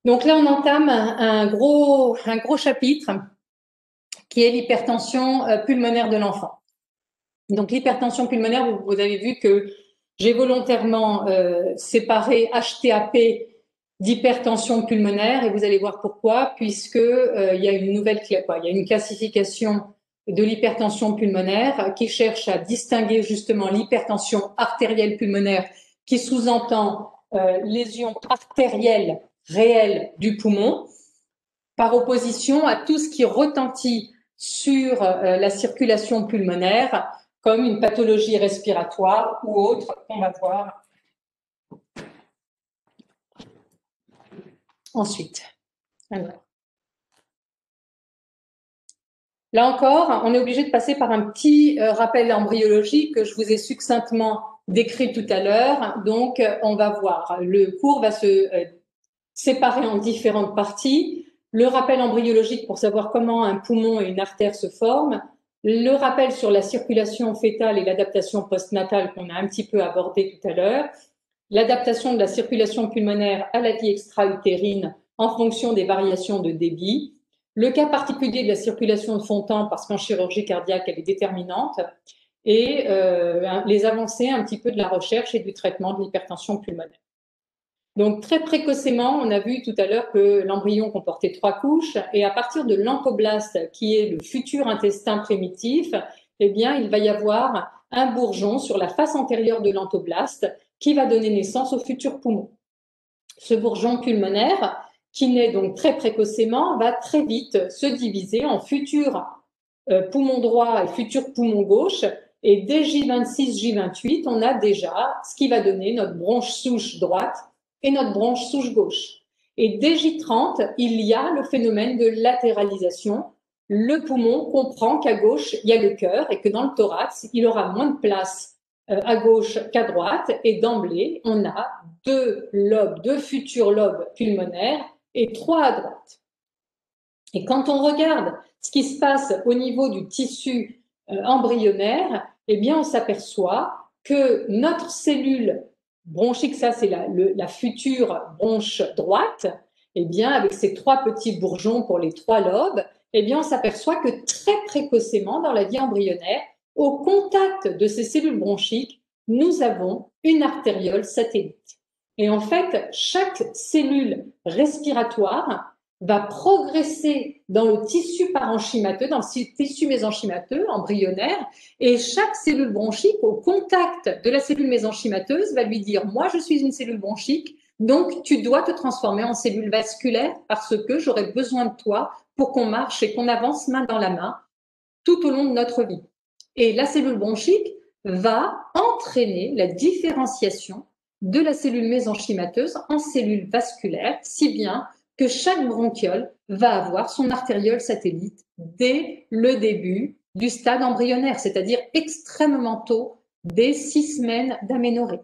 Donc là, on entame un gros chapitre qui est l'hypertension pulmonaire de l'enfant. Donc l'hypertension pulmonaire, vous avez vu que j'ai volontairement séparé HTAP d'hypertension pulmonaire et vous allez voir pourquoi, puisque il y a une nouvelle, il y a une classification de l'hypertension pulmonaire qui cherche à distinguer justement l'hypertension artérielle pulmonaire qui sous-entend lésion artérielle réelle du poumon par opposition à tout ce qui retentit sur la circulation pulmonaire comme une pathologie respiratoire ou autre qu'on va voir ensuite. Alors. Là encore, on est obligé de passer par un petit rappel embryologique que je vous ai succinctement décrit tout à l'heure. Donc, on va voir. Le cours va se séparer en différentes parties. Le rappel embryologique pour savoir comment un poumon et une artère se forment. Le rappel sur la circulation fœtale et l'adaptation postnatale qu'on a un petit peu abordé tout à l'heure. L'adaptation de la circulation pulmonaire à la vie extra-utérine en fonction des variations de débit. Le cas particulier de la circulation de fond de temps, parce qu'en chirurgie cardiaque, elle est déterminante, et les avancées un petit peu de la recherche et du traitement de l'hypertension pulmonaire. Donc, très précocement, on a vu tout à l'heure que l'embryon comportait 3 couches, et à partir de l'encoblaste, qui est le futur intestin primitif, eh bien, il va y avoir un bourgeon sur la face antérieure de l'entoblaste qui va donner naissance au futur poumon. Ce bourgeon pulmonaire, qui naît donc très précocement, va très vite se diviser en futur poumon droit et futur poumon gauche. Et dès J26, J28, on a déjà ce qui va donner notre bronche souche droite et notre bronche souche gauche. Et dès J30, il y a le phénomène de latéralisation. Le poumon comprend qu'à gauche, il y a le cœur et que dans le thorax, il aura moins de place à gauche qu'à droite. Et d'emblée, on a 2 lobes, 2 futurs lobes pulmonaires et 3 à droite. Et quand on regarde ce qui se passe au niveau du tissu embryonnaire, eh bien, on s'aperçoit que notre cellule bronchique, ça c'est la future bronche droite, eh bien, avec ces 3 petits bourgeons pour les 3 lobes, eh bien, on s'aperçoit que très précocement dans la vie embryonnaire, au contact de ces cellules bronchiques, nous avons une artériole satellite. Et en fait, chaque cellule respiratoire va progresser dans le tissu parenchymateux, dans le tissu mésenchymateux embryonnaire, et chaque cellule bronchique, au contact de la cellule mésenchymateuse, va lui dire « moi, je suis une cellule bronchique, donc tu dois te transformer en cellule vasculaire parce que j'aurai besoin de toi pour qu'on marche et qu'on avance main dans la main tout au long de notre vie. » Et la cellule bronchique va entraîner la différenciation de la cellule mésenchymateuse en cellule vasculaire, si bien que chaque bronchiole va avoir son artériole satellite dès le début du stade embryonnaire, c'est-à-dire extrêmement tôt, dès 6 semaines d'aménorrhée.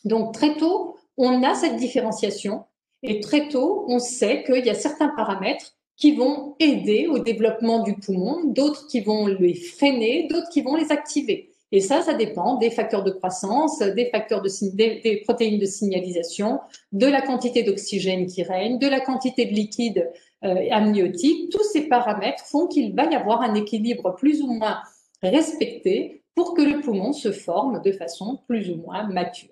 Donc très tôt, on a cette différenciation et très tôt, on sait qu'il y a certains paramètres qui vont aider au développement du poumon, d'autres qui vont les freiner, d'autres qui vont les activer. Et ça dépend des facteurs de croissance, des protéines de signalisation, de la quantité d'oxygène qui règne, de la quantité de liquide amniotique. Tous ces paramètres font qu'il va y avoir un équilibre plus ou moins respecté pour que le poumon se forme de façon plus ou moins mature.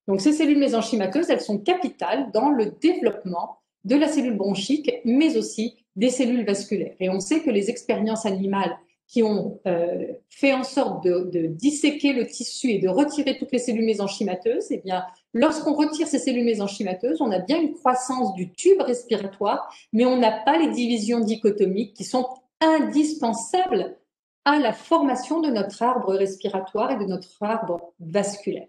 Donc ces cellules mésenchymateuses, elles sont capitales dans le développement de la cellule bronchique, mais aussi des cellules vasculaires. Et on sait que les expériences animales qui ont fait en sorte de disséquer le tissu et de retirer toutes les cellules mésenchymateuses, eh bien, lorsqu'on retire ces cellules mésenchymateuses, on a bien une croissance du tube respiratoire, mais on n'a pas les divisions dichotomiques qui sont indispensables à la formation de notre arbre respiratoire et de notre arbre vasculaire.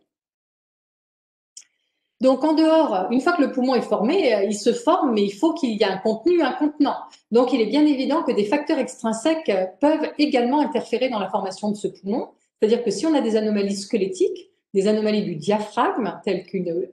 Donc, en dehors, une fois que le poumon est formé, il se forme, mais il faut qu'il y ait un contenu, un contenant. Donc, il est bien évident que des facteurs extrinsèques peuvent également interférer dans la formation de ce poumon. C'est-à-dire que si on a des anomalies squelettiques, des anomalies du diaphragme, telles qu'une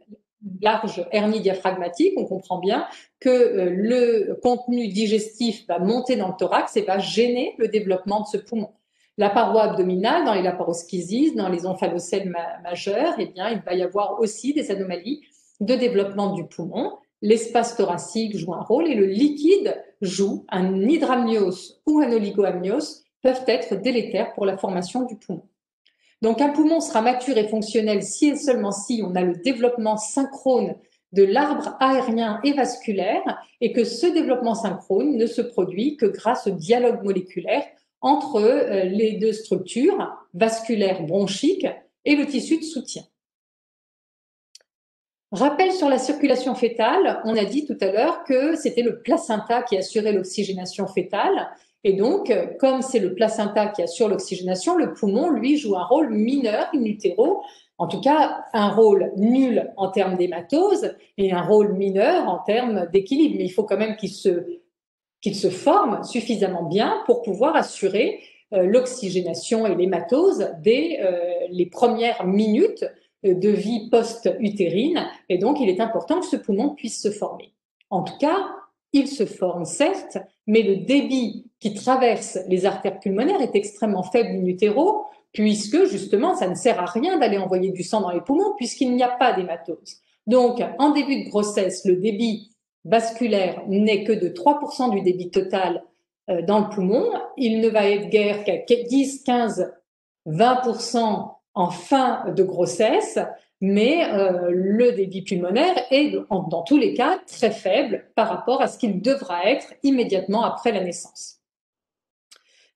large hernie diaphragmatique, on comprend bien que le contenu digestif va monter dans le thorax et va gêner le développement de ce poumon. La paroi abdominale, dans les laparoschisis, dans les omphalocèles majeurs, eh bien, il va y avoir aussi des anomalies de développement du poumon. L'espace thoracique joue un rôle et le liquide joue, un hydramnios ou un oligoamnios peuvent être délétères pour la formation du poumon. Donc un poumon sera mature et fonctionnel si et seulement si on a le développement synchrone de l'arbre aérien et vasculaire et que ce développement synchrone ne se produit que grâce au dialogue moléculaire entre les deux structures, vasculaire bronchique et le tissu de soutien. Rappel sur la circulation fœtale, on a dit tout à l'heure que c'était le placenta qui assurait l'oxygénation fœtale. Et donc, comme c'est le placenta qui assure l'oxygénation, le poumon, lui, joue un rôle mineur in utero, en tout cas un rôle nul en termes d'hématose et un rôle mineur en termes d'équilibre. Mais il faut quand même qu'il se forme suffisamment bien pour pouvoir assurer l'oxygénation et l'hématose dès les premières minutes de vie post-utérine, et donc il est important que ce poumon puisse se former. En tout cas, il se forme certes, mais le débit qui traverse les artères pulmonaires est extrêmement faible in utero, puisque justement, ça ne sert à rien d'aller envoyer du sang dans les poumons, puisqu'il n'y a pas d'hématose. Donc, en début de grossesse, le débit vasculaire n'est que de 3% du débit total dans le poumon. Il ne va être guère qu'à 10, 15, 20% en fin de grossesse, mais le débit pulmonaire est dans tous les cas très faible par rapport à ce qu'il devra être immédiatement après la naissance.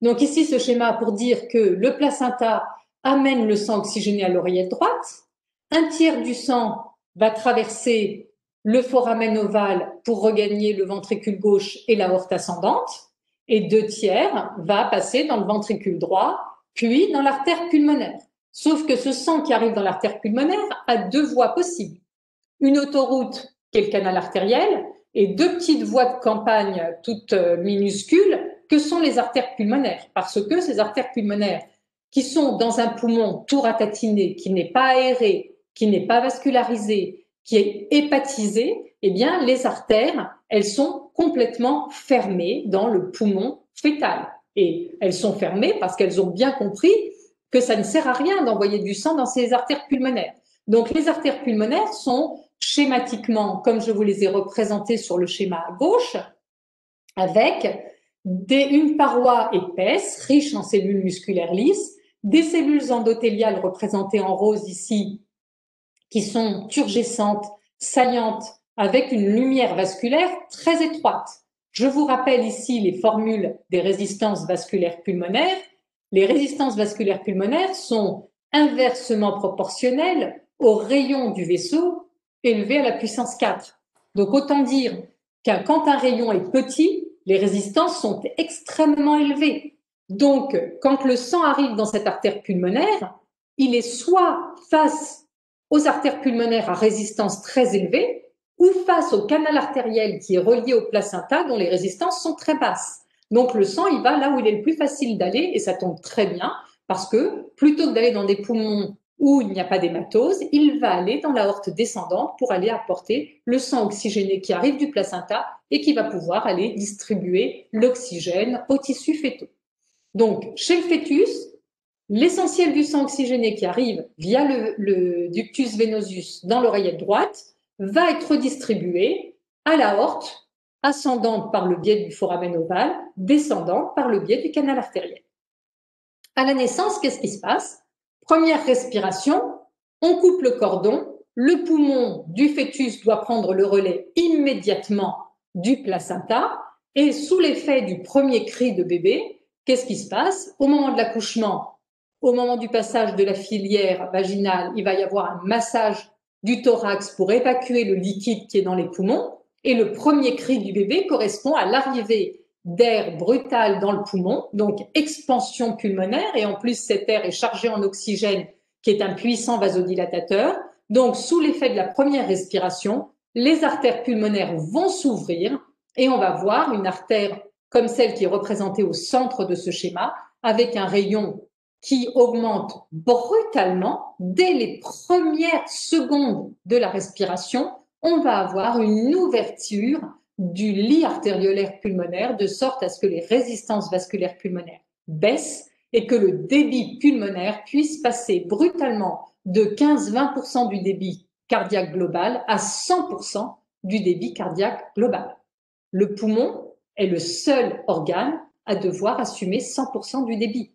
Donc ici, ce schéma a pour dire que le placenta amène le sang oxygéné à l'oreillette droite, un tiers du sang va traverser le foramen ovale pour regagner le ventricule gauche et l'aorte ascendante, et 2 tiers va passer dans le ventricule droit, puis dans l'artère pulmonaire. Sauf que ce sang qui arrive dans l'artère pulmonaire a 2 voies possibles. Une autoroute qui est le canal artériel et 2 petites voies de campagne toutes minuscules que sont les artères pulmonaires. Parce que ces artères pulmonaires qui sont dans un poumon tout ratatiné, qui n'est pas aéré, qui n'est pas vascularisé, qui est hépatisé, eh bien les artères, elles sont complètement fermées dans le poumon fœtal. Et elles sont fermées parce qu'elles ont bien compris que ça ne sert à rien d'envoyer du sang dans ces artères pulmonaires. Donc les artères pulmonaires sont schématiquement, comme je vous les ai représentées sur le schéma à gauche, avec une paroi épaisse, riche en cellules musculaires lisses, des cellules endothéliales représentées en rose ici, qui sont turgescentes, saillantes, avec une lumière vasculaire très étroite. Je vous rappelle ici les formules des résistances vasculaires pulmonaires. Les résistances vasculaires pulmonaires sont inversement proportionnelles au rayon du vaisseau élevé à la puissance 4. Donc autant dire que quand un rayon est petit, les résistances sont extrêmement élevées. Donc quand le sang arrive dans cette artère pulmonaire, il est soit face aux artères pulmonaires à résistance très élevée ou face au canal artériel qui est relié au placenta dont les résistances sont très basses. Donc le sang, il va là où il est le plus facile d'aller et ça tombe très bien parce que plutôt que d'aller dans des poumons où il n'y a pas d'hématose, il va aller dans l'aorte descendante pour aller apporter le sang oxygéné qui arrive du placenta et qui va pouvoir aller distribuer l'oxygène aux tissus fœtaux. Donc chez le fœtus, l'essentiel du sang oxygéné qui arrive via le ductus venosus dans l'oreillette droite va être redistribué à l'aorte, ascendante par le biais du foramen ovale, descendante par le biais du canal artériel. À la naissance, qu'est-ce qui se passe? Première respiration, on coupe le cordon, le poumon du fœtus doit prendre le relais immédiatement du placenta et sous l'effet du premier cri de bébé, qu'est-ce qui se passe? Au moment de l'accouchement, au moment du passage de la filière vaginale, il va y avoir un massage du thorax pour évacuer le liquide qui est dans les poumons. Et le premier cri du bébé correspond à l'arrivée d'air brutal dans le poumon, donc expansion pulmonaire. Et en plus, cet air est chargé en oxygène, qui est un puissant vasodilatateur. Donc, sous l'effet de la première respiration, les artères pulmonaires vont s'ouvrir et on va voir une artère comme celle qui est représentée au centre de ce schéma, avec un rayon qui augmente brutalement dès les premières secondes de la respiration. On va avoir une ouverture du lit artériolaire pulmonaire de sorte à ce que les résistances vasculaires pulmonaires baissent et que le débit pulmonaire puisse passer brutalement de 15-20% du débit cardiaque global à 100% du débit cardiaque global. Le poumon est le seul organe à devoir assumer 100% du débit.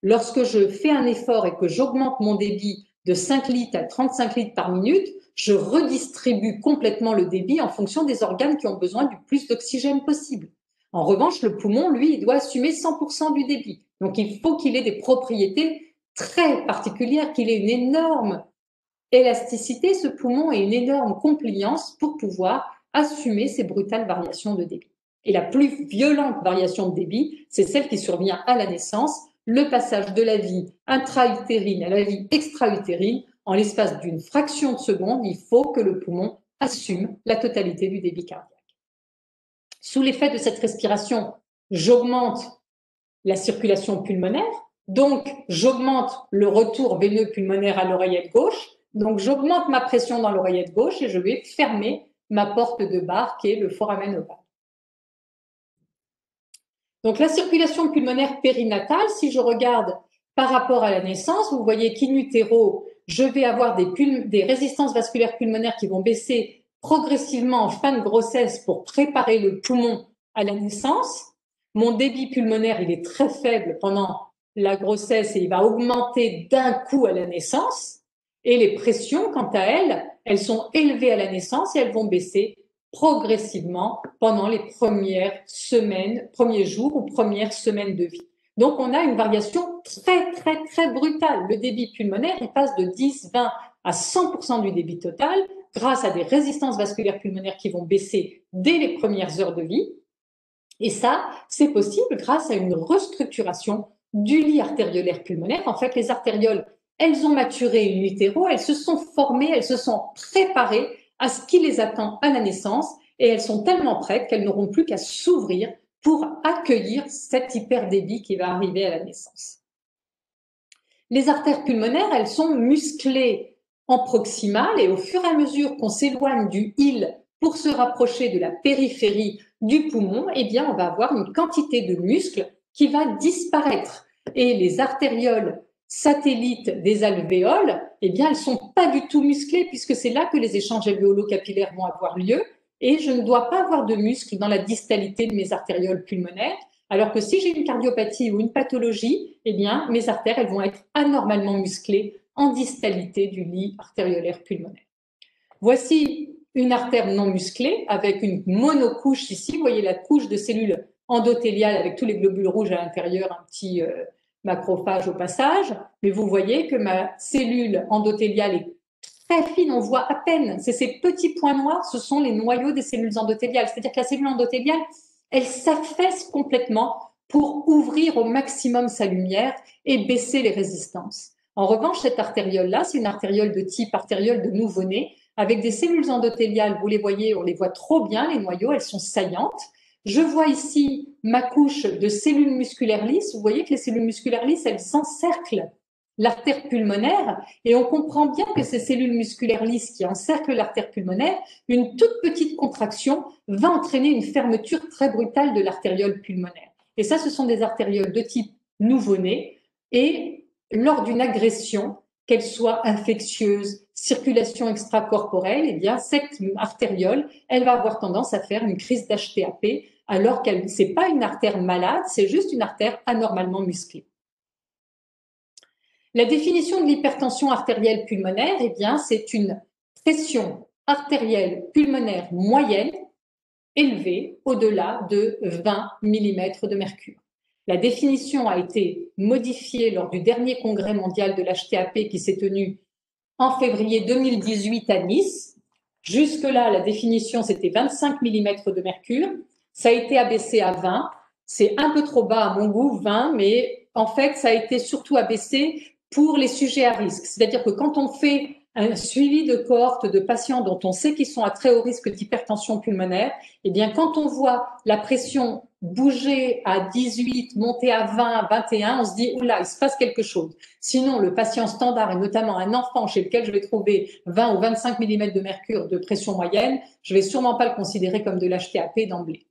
Lorsque je fais un effort et que j'augmente mon débit de 5 litres à 35 litres par minute, je redistribue complètement le débit en fonction des organes qui ont besoin du plus d'oxygène possible. En revanche, le poumon, lui, il doit assumer 100% du débit. Donc, il faut qu'il ait des propriétés très particulières, qu'il ait une énorme élasticité, ce poumon, et une énorme compliance pour pouvoir assumer ces brutales variations de débit. Et la plus violente variation de débit, c'est celle qui survient à la naissance, le passage de la vie intra-utérine à la vie extra-utérine. En l'espace d'une fraction de seconde, il faut que le poumon assume la totalité du débit cardiaque. Sous l'effet de cette respiration, j'augmente la circulation pulmonaire, donc j'augmente le retour veineux pulmonaire à l'oreillette gauche, donc j'augmente ma pression dans l'oreillette gauche et je vais fermer ma porte de barre qui est le foramen ovale. Donc la circulation pulmonaire périnatale, si je regarde par rapport à la naissance, vous voyez qu'in utero, je vais avoir des résistances vasculaires pulmonaires qui vont baisser progressivement en fin de grossesse pour préparer le poumon à la naissance. Mon débit pulmonaire, il est très faible pendant la grossesse et il va augmenter d'un coup à la naissance. Et les pressions, quant à elles, elles sont élevées à la naissance et elles vont baisser progressivement pendant les premières semaines, premiers jours ou premières semaines de vie. Donc, on a une variation très, très, très brutale. Le débit pulmonaire, il passe de 10, 20 à 100% du débit total grâce à des résistances vasculaires pulmonaires qui vont baisser dès les premières heures de vie. Et ça, c'est possible grâce à une restructuration du lit artériolaire pulmonaire. En fait, les artérioles, elles ont maturé in utero, elles se sont formées, elles se sont préparées à ce qui les attend à la naissance et elles sont tellement prêtes qu'elles n'auront plus qu'à s'ouvrir pour accueillir cet hyperdébit qui va arriver à la naissance. Les artères pulmonaires, elles sont musclées en proximale et au fur et à mesure qu'on s'éloigne du île pour se rapprocher de la périphérie du poumon, eh bien, on va avoir une quantité de muscles qui va disparaître. Et les artérioles satellites des alvéoles, eh bien, elles sont pas du tout musclées puisque c'est là que les échanges alvéolo-capillaires vont avoir lieu. Et je ne dois pas avoir de muscles dans la distalité de mes artérioles pulmonaires. Alors que si j'ai une cardiopathie ou une pathologie, eh bien, mes artères, elles vont être anormalement musclées en distalité du lit artériolaire pulmonaire. Voici une artère non musclée avec une monocouche ici. Vous voyez la couche de cellules endothéliales avec tous les globules rouges à l'intérieur, un petit macrophage au passage. Mais vous voyez que ma cellule endothéliale est très fine, on voit à peine. C'est ces petits points noirs, ce sont les noyaux des cellules endothéliales. C'est-à-dire que la cellule endothéliale, elle s'affaisse complètement pour ouvrir au maximum sa lumière et baisser les résistances. En revanche, cette artériole-là, c'est une artériole de type artériole de nouveau-né, avec des cellules endothéliales, vous les voyez, on les voit trop bien, les noyaux, elles sont saillantes. Je vois ici ma couche de cellules musculaires lisses. Vous voyez que les cellules musculaires lisses, elles encerclent l'artère pulmonaire et on comprend bien que ces cellules musculaires lisses qui encerclent l'artère pulmonaire, une toute petite contraction va entraîner une fermeture très brutale de l'artériole pulmonaire. Et ça, ce sont des artérioles de type nouveau-né et lors d'une agression, qu'elle soit infectieuse, circulation extracorporelle, eh bien, cette artériole, elle va avoir tendance à faire une crise d'HTAP alors qu'elle, c'est pas une artère malade, c'est juste une artère anormalement musclée. La définition de l'hypertension artérielle pulmonaire, eh bien, c'est une pression artérielle pulmonaire moyenne élevée au-delà de 20 mm de mercure. La définition a été modifiée lors du dernier congrès mondial de l'HTAP qui s'est tenu en février 2018 à Nice. Jusque-là, la définition, c'était 25 mm de mercure. Ça a été abaissé à 20. C'est un peu trop bas à mon goût, 20, mais en fait, ça a été surtout abaissé pour les sujets à risque. C'est-à-dire que quand on fait un suivi de cohorte de patients dont on sait qu'ils sont à très haut risque d'hypertension pulmonaire, eh bien, quand on voit la pression bouger à 18, monter à 20, 21, on se dit, oula, il se passe quelque chose. Sinon, le patient standard, et notamment un enfant chez lequel je vais trouver 20 ou 25 mm de mercure de pression moyenne, je vais sûrement pas le considérer comme de l'HTAP d'emblée.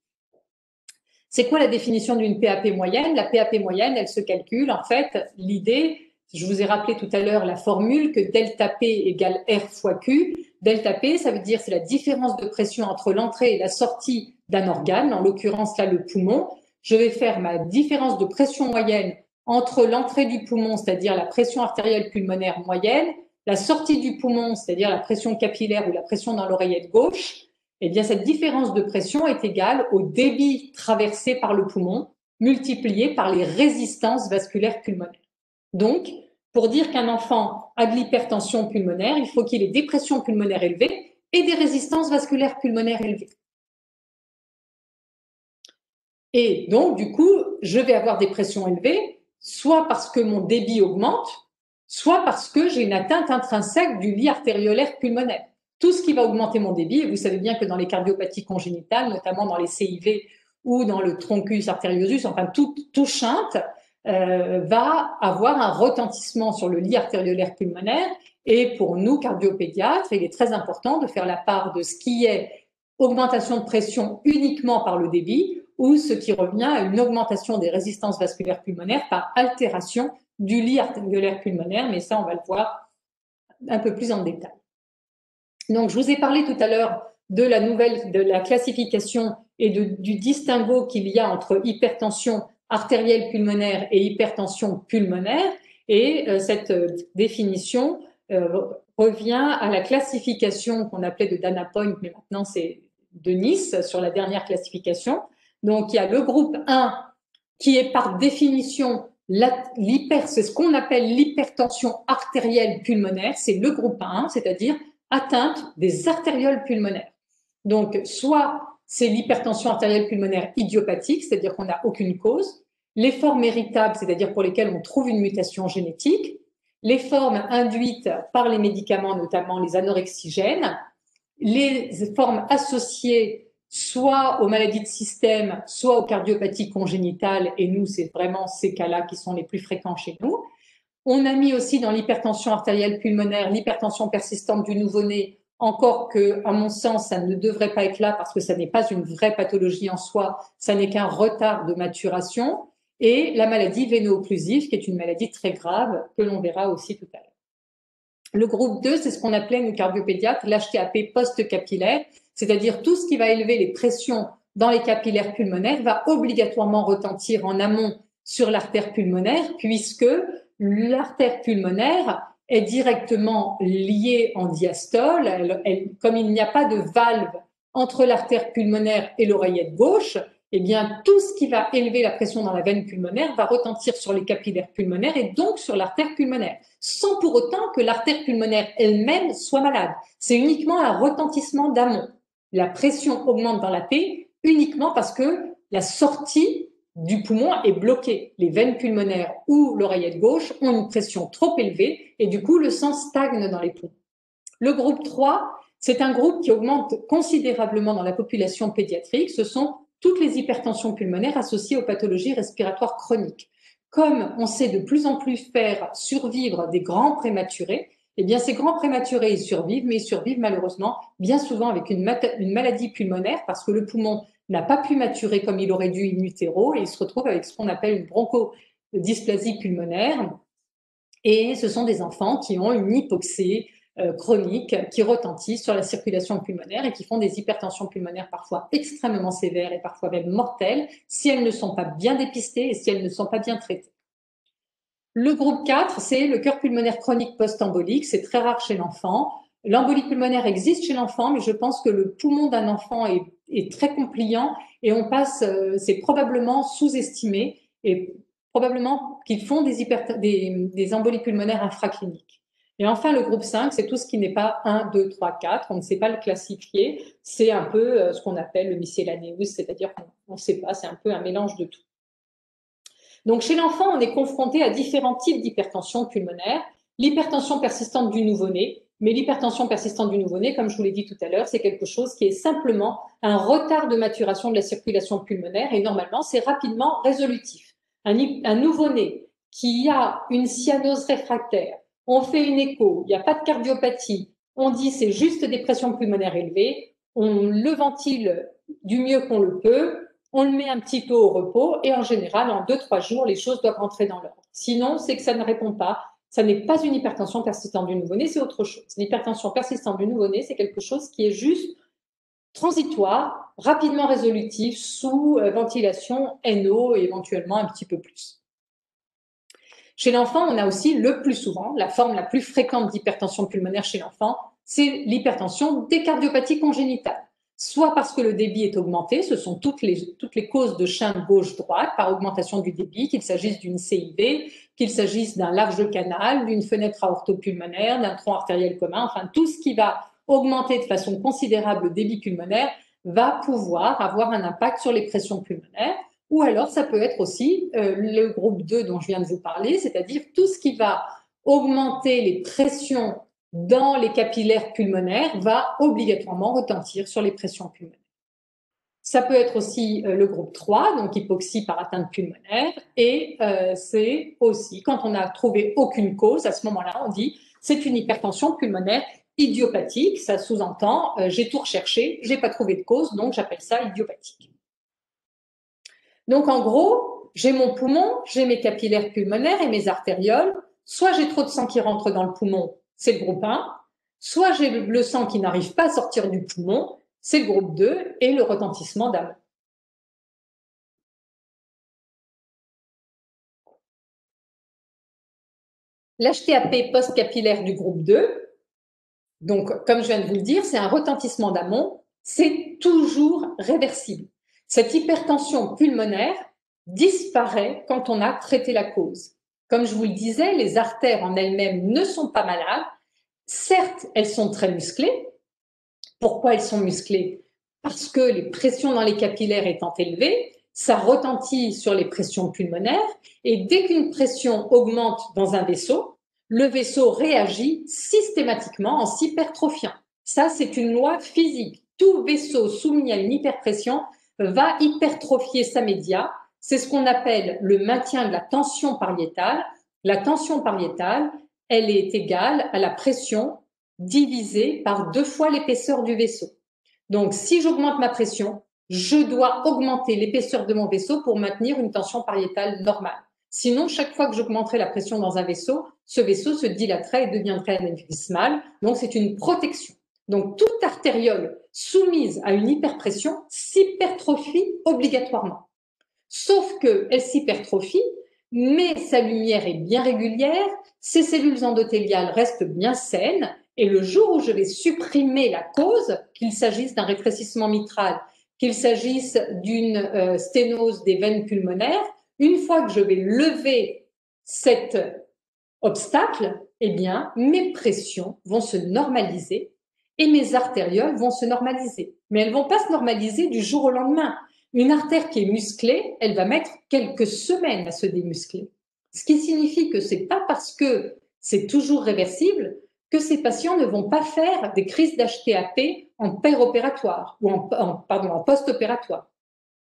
C'est quoi la définition d'une PAP moyenne? La PAP moyenne, elle se calcule, en fait, l'idée, Je vous ai rappelé tout à l'heure la formule que delta P égale R fois Q. Delta P, ça veut dire c'est la différence de pression entre l'entrée et la sortie d'un organe, en l'occurrence là le poumon. Je vais faire ma différence de pression moyenne entre l'entrée du poumon, c'est-à-dire la pression artérielle pulmonaire moyenne, la sortie du poumon, c'est-à-dire la pression capillaire ou la pression dans l'oreillette gauche. Eh bien, cette différence de pression est égale au débit traversé par le poumon multiplié par les résistances vasculaires pulmonaires. Donc, pour dire qu'un enfant a de l'hypertension pulmonaire, il faut qu'il ait des pressions pulmonaires élevées et des résistances vasculaires pulmonaires élevées. Et donc, du coup, je vais avoir des pressions élevées, soit parce que mon débit augmente, soit parce que j'ai une atteinte intrinsèque du lit artériolaire pulmonaire. Tout ce qui va augmenter mon débit, et vous savez bien que dans les cardiopathies congénitales, notamment dans les CIV ou dans le troncus arteriosus, enfin tout shunt, va avoir un retentissement sur le lit artériolaire pulmonaire. Et pour nous, cardiopédiatres, il est très important de faire la part de ce qui est augmentation de pression uniquement par le débit ou ce qui revient à une augmentation des résistances vasculaires pulmonaires par altération du lit artériolaire pulmonaire, mais ça, on va le voir un peu plus en détail. Donc, je vous ai parlé tout à l'heure de la classification et du distinguo qu'il y a entre hypertension artérielle pulmonaire et hypertension pulmonaire. Et cette définition revient à la classification qu'on appelait de Dana Point, mais maintenant c'est de Nice sur la dernière classification. Donc, il y a le groupe 1 qui est par définition c'est ce qu'on appelle l'hypertension artérielle pulmonaire, c'est le groupe 1, c'est-à-dire atteinte des artérioles pulmonaires. Donc, soit c'est l'hypertension artérielle pulmonaire idiopathique, c'est-à-dire qu'on n'a aucune cause, les formes héritables, c'est-à-dire pour lesquelles on trouve une mutation génétique, les formes induites par les médicaments, notamment les anorexigènes, les formes associées soit aux maladies de système, soit aux cardiopathies congénitales, et nous, c'est vraiment ces cas-là qui sont les plus fréquents chez nous. On a mis aussi dans l'hypertension artérielle pulmonaire l'hypertension persistante du nouveau-né, encore que, à mon sens, ça ne devrait pas être là parce que ça n'est pas une vraie pathologie en soi, ça n'est qu'un retard de maturation, et la maladie véno-occlusive, qui est une maladie très grave, que l'on verra aussi tout à l'heure. Le groupe 2, c'est ce qu'on appelait, nous cardiopédiatres, l'HTAP post-capillaire, c'est-à-dire tout ce qui va élever les pressions dans les capillaires pulmonaires va obligatoirement retentir en amont sur l'artère pulmonaire, puisque l'artère pulmonaire est directement liée en diastole. Comme il n'y a pas de valve entre l'artère pulmonaire et l'oreillette gauche, eh bien, tout ce qui va élever la pression dans la veine pulmonaire va retentir sur les capillaires pulmonaires et donc sur l'artère pulmonaire, sans pour autant que l'artère pulmonaire elle-même soit malade. C'est uniquement un retentissement d'amont. La pression augmente dans la paix uniquement parce que la sortie du poumon est bloquée. Les veines pulmonaires ou l'oreillette gauche ont une pression trop élevée et du coup, le sang stagne dans les poumons. Le groupe 3, c'est un groupe qui augmente considérablement dans la population pédiatrique. Ce sont toutes les hypertensions pulmonaires associées aux pathologies respiratoires chroniques. Comme on sait de plus en plus faire survivre des grands prématurés, eh bien ces grands prématurés, ils survivent, mais ils survivent malheureusement bien souvent avec une maladie pulmonaire parce que le poumon n'a pas pu maturer comme il aurait dû in utero et il se retrouve avec ce qu'on appelle une bronchodysplasie pulmonaire. Et ce sont des enfants qui ont une hypoxie chroniques qui retentissent sur la circulation pulmonaire et qui font des hypertensions pulmonaires parfois extrêmement sévères et parfois même mortelles si elles ne sont pas bien dépistées et si elles ne sont pas bien traitées. Le groupe 4, c'est le cœur pulmonaire chronique post-embolique. C'est très rare chez l'enfant. L'embolie pulmonaire existe chez l'enfant, mais je pense que le poumon d'un enfant est très compliant et c'est probablement sous-estimé et probablement qu'ils font des embolies pulmonaires infracliniques. Et enfin, le groupe 5, c'est tout ce qui n'est pas 1, 2, 3, 4. On ne sait pas le classifier. C'est un peu ce qu'on appelle le miscellaneous, c'est-à-dire qu'on ne sait pas, c'est un peu un mélange de tout. Donc, chez l'enfant, on est confronté à différents types d'hypertension pulmonaire. L'hypertension persistante du nouveau-né, mais l'hypertension persistante du nouveau-né, comme je vous l'ai dit tout à l'heure, c'est quelque chose qui est simplement un retard de maturation de la circulation pulmonaire et normalement, c'est rapidement résolutif. Un nouveau-né qui a une cyanose réfractaire, on fait une écho, il n'y a pas de cardiopathie, on dit c'est juste des pressions pulmonaires élevées, on le ventile du mieux qu'on le peut, on le met un petit peu au repos et en général, en 2-3 jours, les choses doivent rentrer dans l'ordre. Sinon, c'est que ça ne répond pas, Ça n'est pas une hypertension persistante du nouveau-né, c'est autre chose. L'hypertension persistante du nouveau-né, c'est quelque chose qui est juste transitoire, rapidement résolutif, sous ventilation NO et éventuellement un petit peu plus. Chez l'enfant, on a aussi le plus souvent, la forme la plus fréquente d'hypertension pulmonaire chez l'enfant, c'est l'hypertension des cardiopathies congénitales. Soit parce que le débit est augmenté, ce sont toutes les causes de chaîne gauche-droite par augmentation du débit, qu'il s'agisse d'une CIV, qu'il s'agisse d'un large canal, d'une fenêtre aortopulmonaire, d'un tronc artériel commun, enfin tout ce qui va augmenter de façon considérable le débit pulmonaire va pouvoir avoir un impact sur les pressions pulmonaires. Ou alors, ça peut être aussi le groupe 2 dont je viens de vous parler, c'est-à-dire tout ce qui va augmenter les pressions dans les capillaires pulmonaires va obligatoirement retentir sur les pressions pulmonaires. Ça peut être aussi le groupe 3, donc hypoxie par atteinte pulmonaire, et c'est aussi, quand on n'a trouvé aucune cause, à ce moment-là, on dit c'est une hypertension pulmonaire idiopathique, ça sous-entend j'ai tout recherché, j'ai pas trouvé de cause, donc j'appelle ça idiopathique. Donc, en gros, j'ai mon poumon, j'ai mes capillaires pulmonaires et mes artérioles. Soit j'ai trop de sang qui rentre dans le poumon, c'est le groupe 1. Soit j'ai le sang qui n'arrive pas à sortir du poumon, c'est le groupe 2 et le retentissement d'amont. L'HTAP post-capillaire du groupe 2, donc comme je viens de vous le dire, c'est un retentissement d'amont, c'est toujours réversible. Cette hypertension pulmonaire disparaît quand on a traité la cause. Comme je vous le disais, les artères en elles-mêmes ne sont pas malades. Certes, elles sont très musclées. Pourquoi elles sont musclées? Parce que les pressions dans les capillaires étant élevées, ça retentit sur les pressions pulmonaires et dès qu'une pression augmente dans un vaisseau, le vaisseau réagit systématiquement en s'hypertrophiant. Ça, c'est une loi physique. Tout vaisseau soumis à une hyperpression va hypertrophier sa média. C'est ce qu'on appelle le maintien de la tension pariétale. La tension pariétale, elle est égale à la pression divisée par 2 fois l'épaisseur du vaisseau. Donc, si j'augmente ma pression, je dois augmenter l'épaisseur de mon vaisseau pour maintenir une tension pariétale normale. Sinon, chaque fois que j'augmenterai la pression dans un vaisseau, ce vaisseau se dilaterait et deviendrait anévrismal. Donc, c'est une protection. Donc, toute artériole soumise à une hyperpression s'hypertrophie obligatoirement. Sauf qu'elle s'hypertrophie, mais sa lumière est bien régulière, ses cellules endothéliales restent bien saines, et le jour où je vais supprimer la cause, qu'il s'agisse d'un rétrécissement mitral, qu'il s'agisse d'une sténose des veines pulmonaires, une fois que je vais lever cet obstacle, eh bien, mes pressions vont se normaliser et mes artérioles vont se normaliser. Mais elles ne vont pas se normaliser du jour au lendemain. Une artère qui est musclée, elle va mettre quelques semaines à se démuscler. Ce qui signifie que c'est pas parce que c'est toujours réversible que ces patients ne vont pas faire des crises d'HTAP en péropératoire ou en post-opératoire.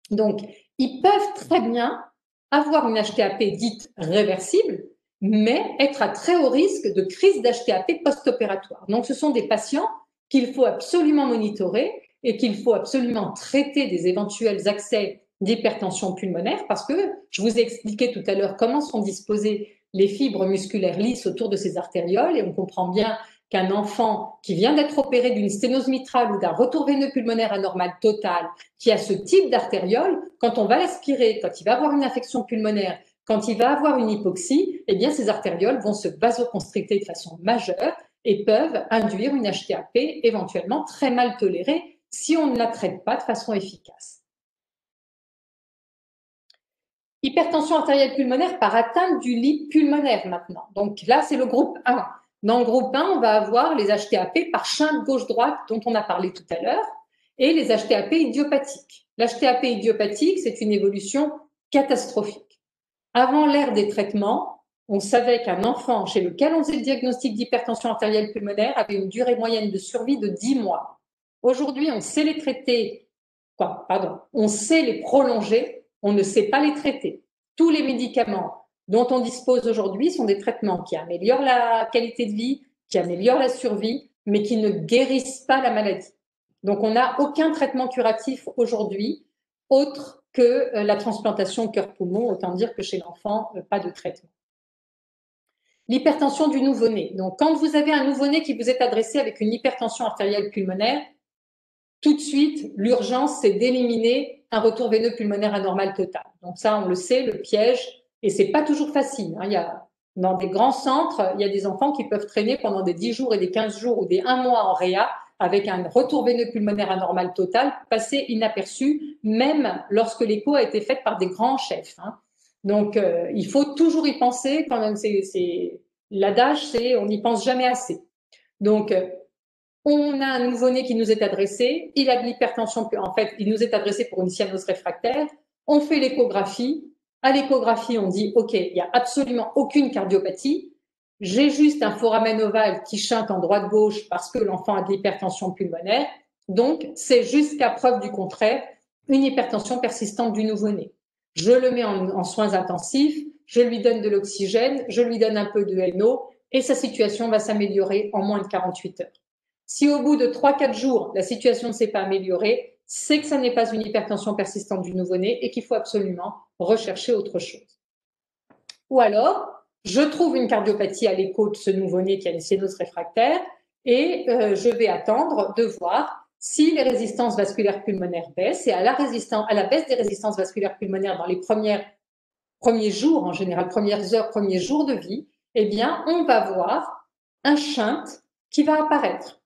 Donc, ils peuvent très bien avoir une HTAP dite réversible, mais être à très haut risque de crise d'HTAP post-opératoire. Donc, ce sont des patients qu'il faut absolument monitorer et qu'il faut absolument traiter des éventuels accès d'hypertension pulmonaire parce que je vous ai expliqué tout à l'heure comment sont disposées les fibres musculaires lisses autour de ces artérioles et on comprend bien qu'un enfant qui vient d'être opéré d'une sténose mitrale ou d'un retour veineux pulmonaire anormal total, qui a ce type d'artériole, quand on va l'aspirer, quand il va avoir une infection pulmonaire, quand il va avoir une hypoxie, eh bien ces artérioles vont se vasoconstricter de façon majeure et peuvent induire une HTAP éventuellement très mal tolérée si on ne la traite pas de façon efficace. Hypertension artérielle pulmonaire par atteinte du lit pulmonaire maintenant. Donc là, c'est le groupe 1. Dans le groupe 1, on va avoir les HTAP par chaîne gauche-droite dont on a parlé tout à l'heure et les HTAP idiopathiques. L'HTAP idiopathique, c'est une évolution catastrophique. Avant l'ère des traitements, on savait qu'un enfant chez lequel on faisait le diagnostic d'hypertension artérielle pulmonaire avait une durée moyenne de survie de 10 mois. Aujourd'hui, on sait les traiter, on sait les prolonger, on ne sait pas les traiter. Tous les médicaments dont on dispose aujourd'hui sont des traitements qui améliorent la qualité de vie, qui améliorent la survie, mais qui ne guérissent pas la maladie. Donc, on n'a aucun traitement curatif aujourd'hui autre que la transplantation cœur-poumon, autant dire que chez l'enfant, pas de traitement. L'hypertension du nouveau-né. Donc, quand vous avez un nouveau-né qui vous est adressé avec une hypertension artérielle pulmonaire, tout de suite, l'urgence, c'est d'éliminer un retour veineux pulmonaire anormal total. Donc ça, on le sait, le piège, et c'est pas toujours facile. Il y a, dans des grands centres, il y a des enfants qui peuvent traîner pendant des 10 jours et des 15 jours ou des 1 mois en réa avec un retour veineux pulmonaire anormal total, passé inaperçu, même lorsque l'écho a été fait par des grands chefs. Donc, il faut toujours y penser. Quand même, l'adage, c'est on n'y pense jamais assez. Donc, on a un nouveau-né qui nous est adressé, il a de l'hypertension, en fait, il nous est adressé pour une cyanose réfractaire, on fait l'échographie, à l'échographie, on dit, OK, il n'y a absolument aucune cardiopathie, j'ai juste un foramen ovale qui chante en droite-gauche parce que l'enfant a de l'hypertension pulmonaire, donc c'est jusqu'à preuve du contraire une hypertension persistante du nouveau-né. Je le mets en soins intensifs, je lui donne de l'oxygène, je lui donne un peu de NO et sa situation va s'améliorer en moins de 48 heures. Si au bout de 3-4 jours, la situation ne s'est pas améliorée, c'est que ça n'est pas une hypertension persistante du nouveau-né et qu'il faut absolument rechercher autre chose. Ou alors, je trouve une cardiopathie à l'écho de ce nouveau-né qui a une cyanose réfractaire et je vais attendre de voir si les résistances vasculaires pulmonaires baissent. Et à la baisse des résistances vasculaires pulmonaires dans les premiers jours, en général, premières heures, premiers jours de vie, eh bien, on va voir un shunt qui va apparaître.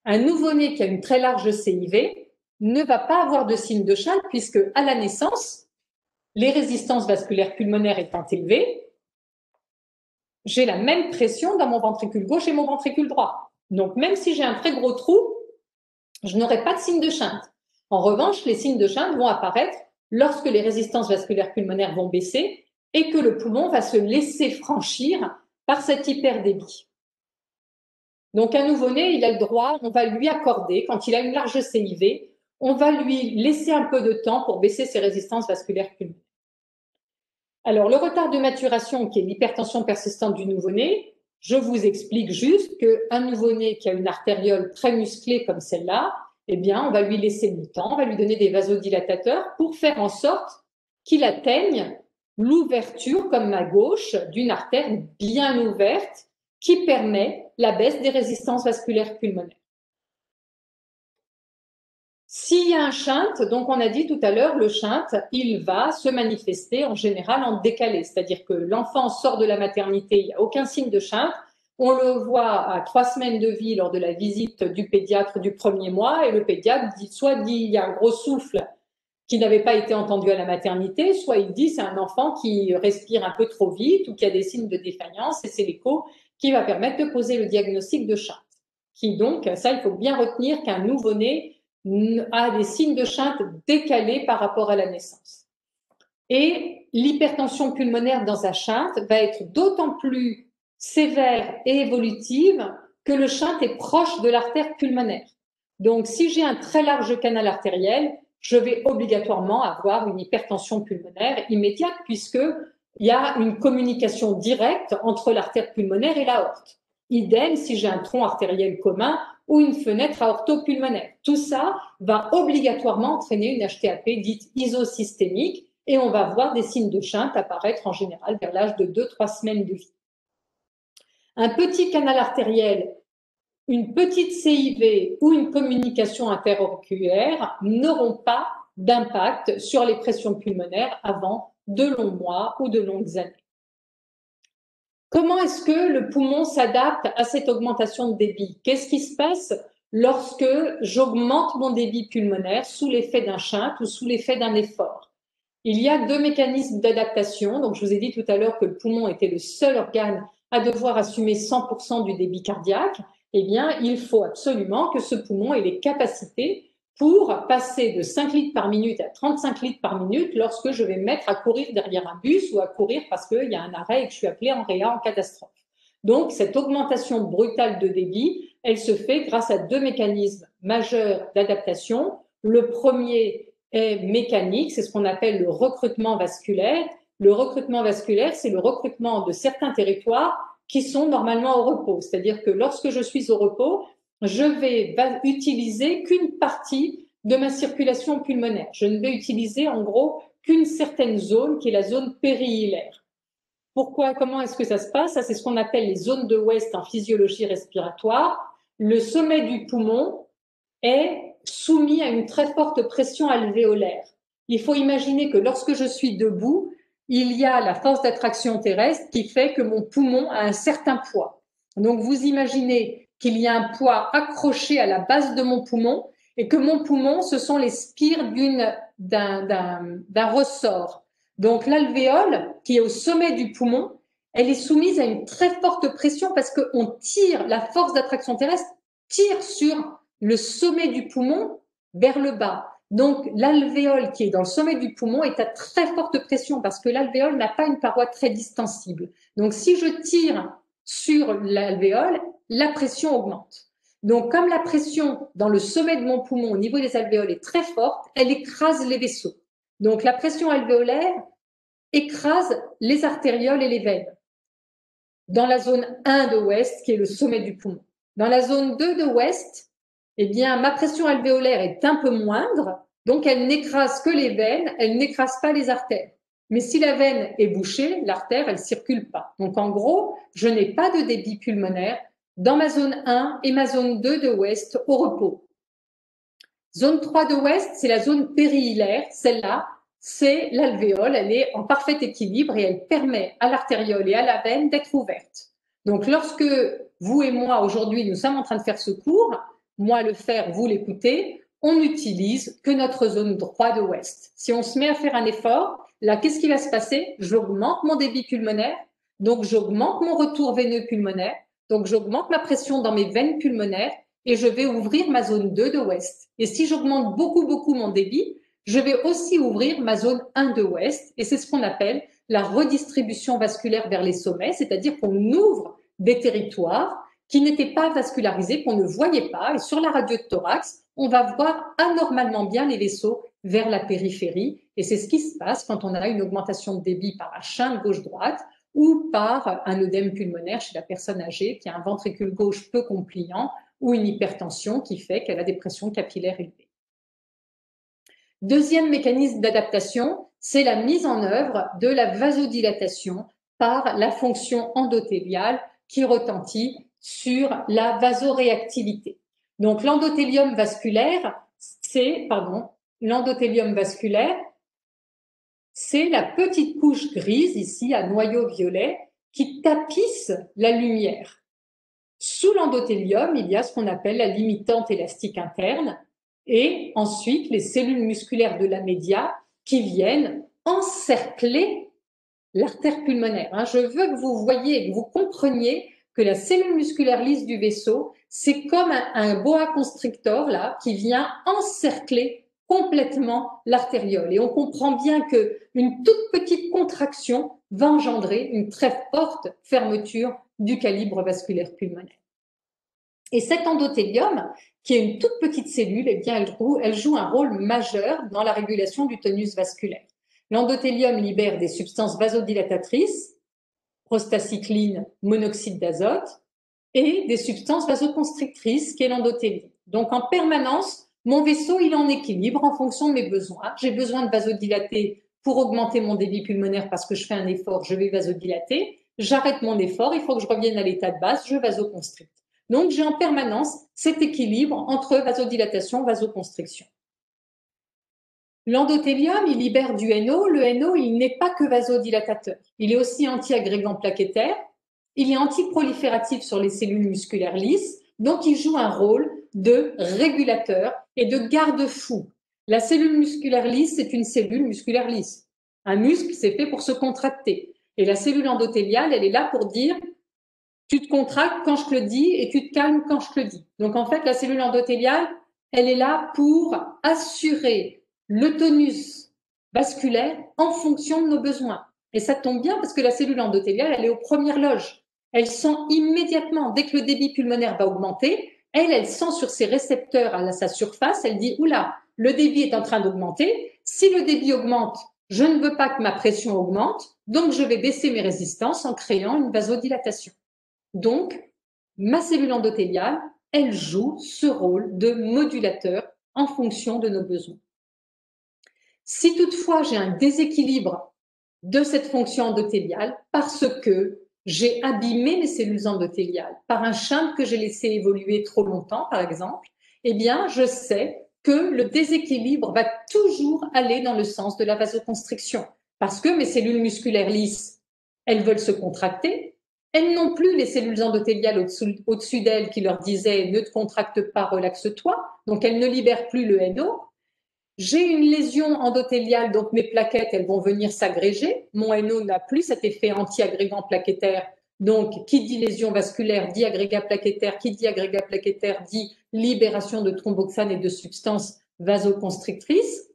Un nouveau-né qui a une très large CIV ne va pas avoir de signe de shunt puisque à la naissance, les résistances vasculaires pulmonaires étant élevées, j'ai la même pression dans mon ventricule gauche et mon ventricule droit. Donc même si j'ai un très gros trou, je n'aurai pas de signe de shunt. En revanche, les signes de shunt vont apparaître lorsque les résistances vasculaires pulmonaires vont baisser et que le poumon va se laisser franchir par cet hyperdébit. Donc un nouveau-né, il a le droit, on va lui accorder, quand il a une large CIV, on va lui laisser un peu de temps pour baisser ses résistances vasculaires pulmonaires. Alors le retard de maturation, qui est l'hypertension persistante du nouveau-né, je vous explique juste qu'un nouveau-né qui a une artériole très musclée comme celle-là, eh bien on va lui laisser du temps, on va lui donner des vasodilatateurs pour faire en sorte qu'il atteigne l'ouverture, comme à gauche, d'une artère bien ouverte qui permet la baisse des résistances vasculaires pulmonaires. S'il y a un shunt, donc on a dit tout à l'heure, le shunt, il va se manifester en général en décalé, c'est-à-dire que l'enfant sort de la maternité, il n'y a aucun signe de shunt, on le voit à 3 semaines de vie lors de la visite du pédiatre du premier mois et le pédiatre dit il y a un gros souffle qui n'avait pas été entendu à la maternité, soit il dit c'est un enfant qui respire un peu trop vite ou qui a des signes de défaillance et c'est l'écho qui va permettre de poser le diagnostic de shunt. Qui donc, ça il faut bien retenir qu'un nouveau-né a des signes de shunt décalés par rapport à la naissance. Et l'hypertension pulmonaire dans un shunt va être d'autant plus sévère et évolutive que le shunt est proche de l'artère pulmonaire. Donc, si j'ai un très large canal artériel, je vais obligatoirement avoir une hypertension pulmonaire immédiate puisqu'il y a une communication directe entre l'artère pulmonaire et l'aorte. Idem si j'ai un tronc artériel commun ou une fenêtre aortopulmonaire. Tout ça va obligatoirement entraîner une HTAP dite isosystémique et on va voir des signes de shunt apparaître en général vers l'âge de 2-3 semaines de vie. Un petit canal artériel, une petite CIV ou une communication interauriculaire n'auront pas d'impact sur les pressions pulmonaires avant de longs mois ou de longues années. Comment est-ce que le poumon s'adapte à cette augmentation de débit? Qu'est-ce qui se passe lorsque j'augmente mon débit pulmonaire sous l'effet d'un shunt ou sous l'effet d'un effort? Il y a 2 mécanismes d'adaptation. Donc, je vous ai dit tout à l'heure que le poumon était le seul organe à devoir assumer 100% du débit cardiaque. Eh bien, il faut absolument que ce poumon ait les capacités pour passer de 5 litres par minute à 35 litres par minute lorsque je vais me mettre à courir derrière un bus ou à courir parce qu'il y a un arrêt et que je suis appelée en réa en catastrophe. Donc, cette augmentation brutale de débit, elle se fait grâce à 2 mécanismes majeurs d'adaptation. Le premier est mécanique, c'est ce qu'on appelle le recrutement vasculaire. Le recrutement vasculaire, c'est le recrutement de certains territoires qui sont normalement au repos. C'est-à-dire que lorsque je suis au repos, je vais utiliser qu'une partie de ma circulation pulmonaire. Je ne vais utiliser en gros qu'une certaine zone qui est la zone périhilaire. Pourquoi, comment est-ce que ça se passe? Ça, c'est ce qu'on appelle les zones de West en physiologie respiratoire. Le sommet du poumon est soumis à une très forte pression alvéolaire. Il faut imaginer que lorsque je suis debout, il y a la force d'attraction terrestre qui fait que mon poumon a un certain poids. Donc vous imaginez qu'il y a un poids accroché à la base de mon poumon et que mon poumon, ce sont les spires d'un ressort. Donc l'alvéole, qui est au sommet du poumon, elle est soumise à une très forte pression parce qu'on tire, la force d'attraction terrestre tire sur le sommet du poumon vers le bas. Donc l'alvéole qui est dans le sommet du poumon est à très forte pression parce que l'alvéole n'a pas une paroi très distensible. Donc si je tire sur l'alvéole, la pression augmente. Donc comme la pression dans le sommet de mon poumon au niveau des alvéoles est très forte, elle écrase les vaisseaux. Donc la pression alvéolaire écrase les artérioles et les veines dans la zone 1 de West, qui est le sommet du poumon. Dans la zone 2 de West, eh bien, ma pression alvéolaire est un peu moindre, donc elle n'écrase que les veines, elle n'écrase pas les artères. Mais si la veine est bouchée, l'artère, elle circule pas. Donc en gros, je n'ai pas de débit pulmonaire dans ma zone 1 et ma zone 2 de West au repos. Zone 3 de West, c'est la zone périhilaire, celle-là, c'est l'alvéole, elle est en parfait équilibre et elle permet à l'artériole et à la veine d'être ouverte. Donc lorsque vous et moi aujourd'hui nous sommes en train de faire ce cours, moi le faire, vous l'écoutez, on n'utilise que notre zone 3 de West. Si on se met à faire un effort, là qu'est-ce qui va se passer? J'augmente mon débit pulmonaire, donc j'augmente mon retour veineux pulmonaire, donc j'augmente ma pression dans mes veines pulmonaires et je vais ouvrir ma zone 2 de West. Et si j'augmente beaucoup mon débit, je vais aussi ouvrir ma zone 1 de West et c'est ce qu'on appelle la redistribution vasculaire vers les sommets, c'est-à-dire qu'on ouvre des territoires qui n'étaient pas vascularisés, qu'on ne voyait pas et sur la radio de thorax, on va voir anormalement bien les vaisseaux vers la périphérie et c'est ce qui se passe quand on a une augmentation de débit par un gauche-droite ou par un œdème pulmonaire chez la personne âgée qui a un ventricule gauche peu compliant ou une hypertension qui fait qu'elle a des pressions capillaires élevées. Deuxième mécanisme d'adaptation, c'est la mise en œuvre de la vasodilatation par la fonction endothéliale qui retentit sur la vasoréactivité. Donc l'endothélium vasculaire, c'est la petite couche grise ici à noyau violet qui tapisse la lumière. Sous l'endothélium, il y a ce qu'on appelle la limitante élastique interne et ensuite les cellules musculaires de la média qui viennent encercler l'artère pulmonaire. Je veux que vous voyez et que vous compreniez que la cellule musculaire lisse du vaisseau, c'est comme un boa constrictor là qui vient encercler complètement l'artériole. Et on comprend bien qu'une toute petite contraction va engendrer une très forte fermeture du calibre vasculaire pulmonaire. Et cet endothélium, qui est une toute petite cellule, eh bien, elle joue un rôle majeur dans la régulation du tonus vasculaire. L'endothélium libère des substances vasodilatatrices, prostacycline, monoxyde d'azote, et des substances vasoconstrictrices, qui est l'endothélie. Donc, en permanence, mon vaisseau, il est en équilibre en fonction de mes besoins. J'ai besoin de vasodilater pour augmenter mon débit pulmonaire parce que je fais un effort, je vais vasodilater. J'arrête mon effort, il faut que je revienne à l'état de base, je vasoconstricte. Donc, j'ai en permanence cet équilibre entre vasodilatation et vasoconstriction. L'endothélium, il libère du NO. Le NO, il n'est pas que vasodilatateur. Il est aussi anti-agrégant plaquettaire. Il est antiprolifératif sur les cellules musculaires lisses. Donc, il joue un rôle de régulateur et de garde-fou. La cellule musculaire lisse, c'est une cellule musculaire lisse. Un muscle, c'est fait pour se contracter. Et la cellule endothéliale, elle est là pour dire tu te contractes quand je te le dis et tu te calmes quand je te le dis. Donc, en fait, la cellule endothéliale, elle est là pour assurer le tonus vasculaire en fonction de nos besoins. Et ça tombe bien parce que la cellule endothéliale, elle est aux premières loges. Elle sent immédiatement, dès que le débit pulmonaire va augmenter, elle sent sur ses récepteurs à sa surface, elle dit, oula, le débit est en train d'augmenter. Si le débit augmente, je ne veux pas que ma pression augmente, donc je vais baisser mes résistances en créant une vasodilatation. Donc, ma cellule endothéliale, elle joue ce rôle de modulateur en fonction de nos besoins. Si toutefois j'ai un déséquilibre de cette fonction endothéliale parce que j'ai abîmé mes cellules endothéliales par un shunt que j'ai laissé évoluer trop longtemps, par exemple. Eh bien, je sais que le déséquilibre va toujours aller dans le sens de la vasoconstriction parce que mes cellules musculaires lisses, elles veulent se contracter. Elles n'ont plus les cellules endothéliales au-dessus d'elles qui leur disaient ne te contracte pas, relaxe-toi. Donc, elles ne libèrent plus le NO. J'ai une lésion endothéliale, donc mes plaquettes, elles vont venir s'agréger. Mon NO n'a plus cet effet anti-agrégant plaquettaire. Donc, qui dit lésion vasculaire dit agrégat plaquettaire. Qui dit agrégat plaquettaire dit libération de thromboxane et de substances vasoconstrictrices.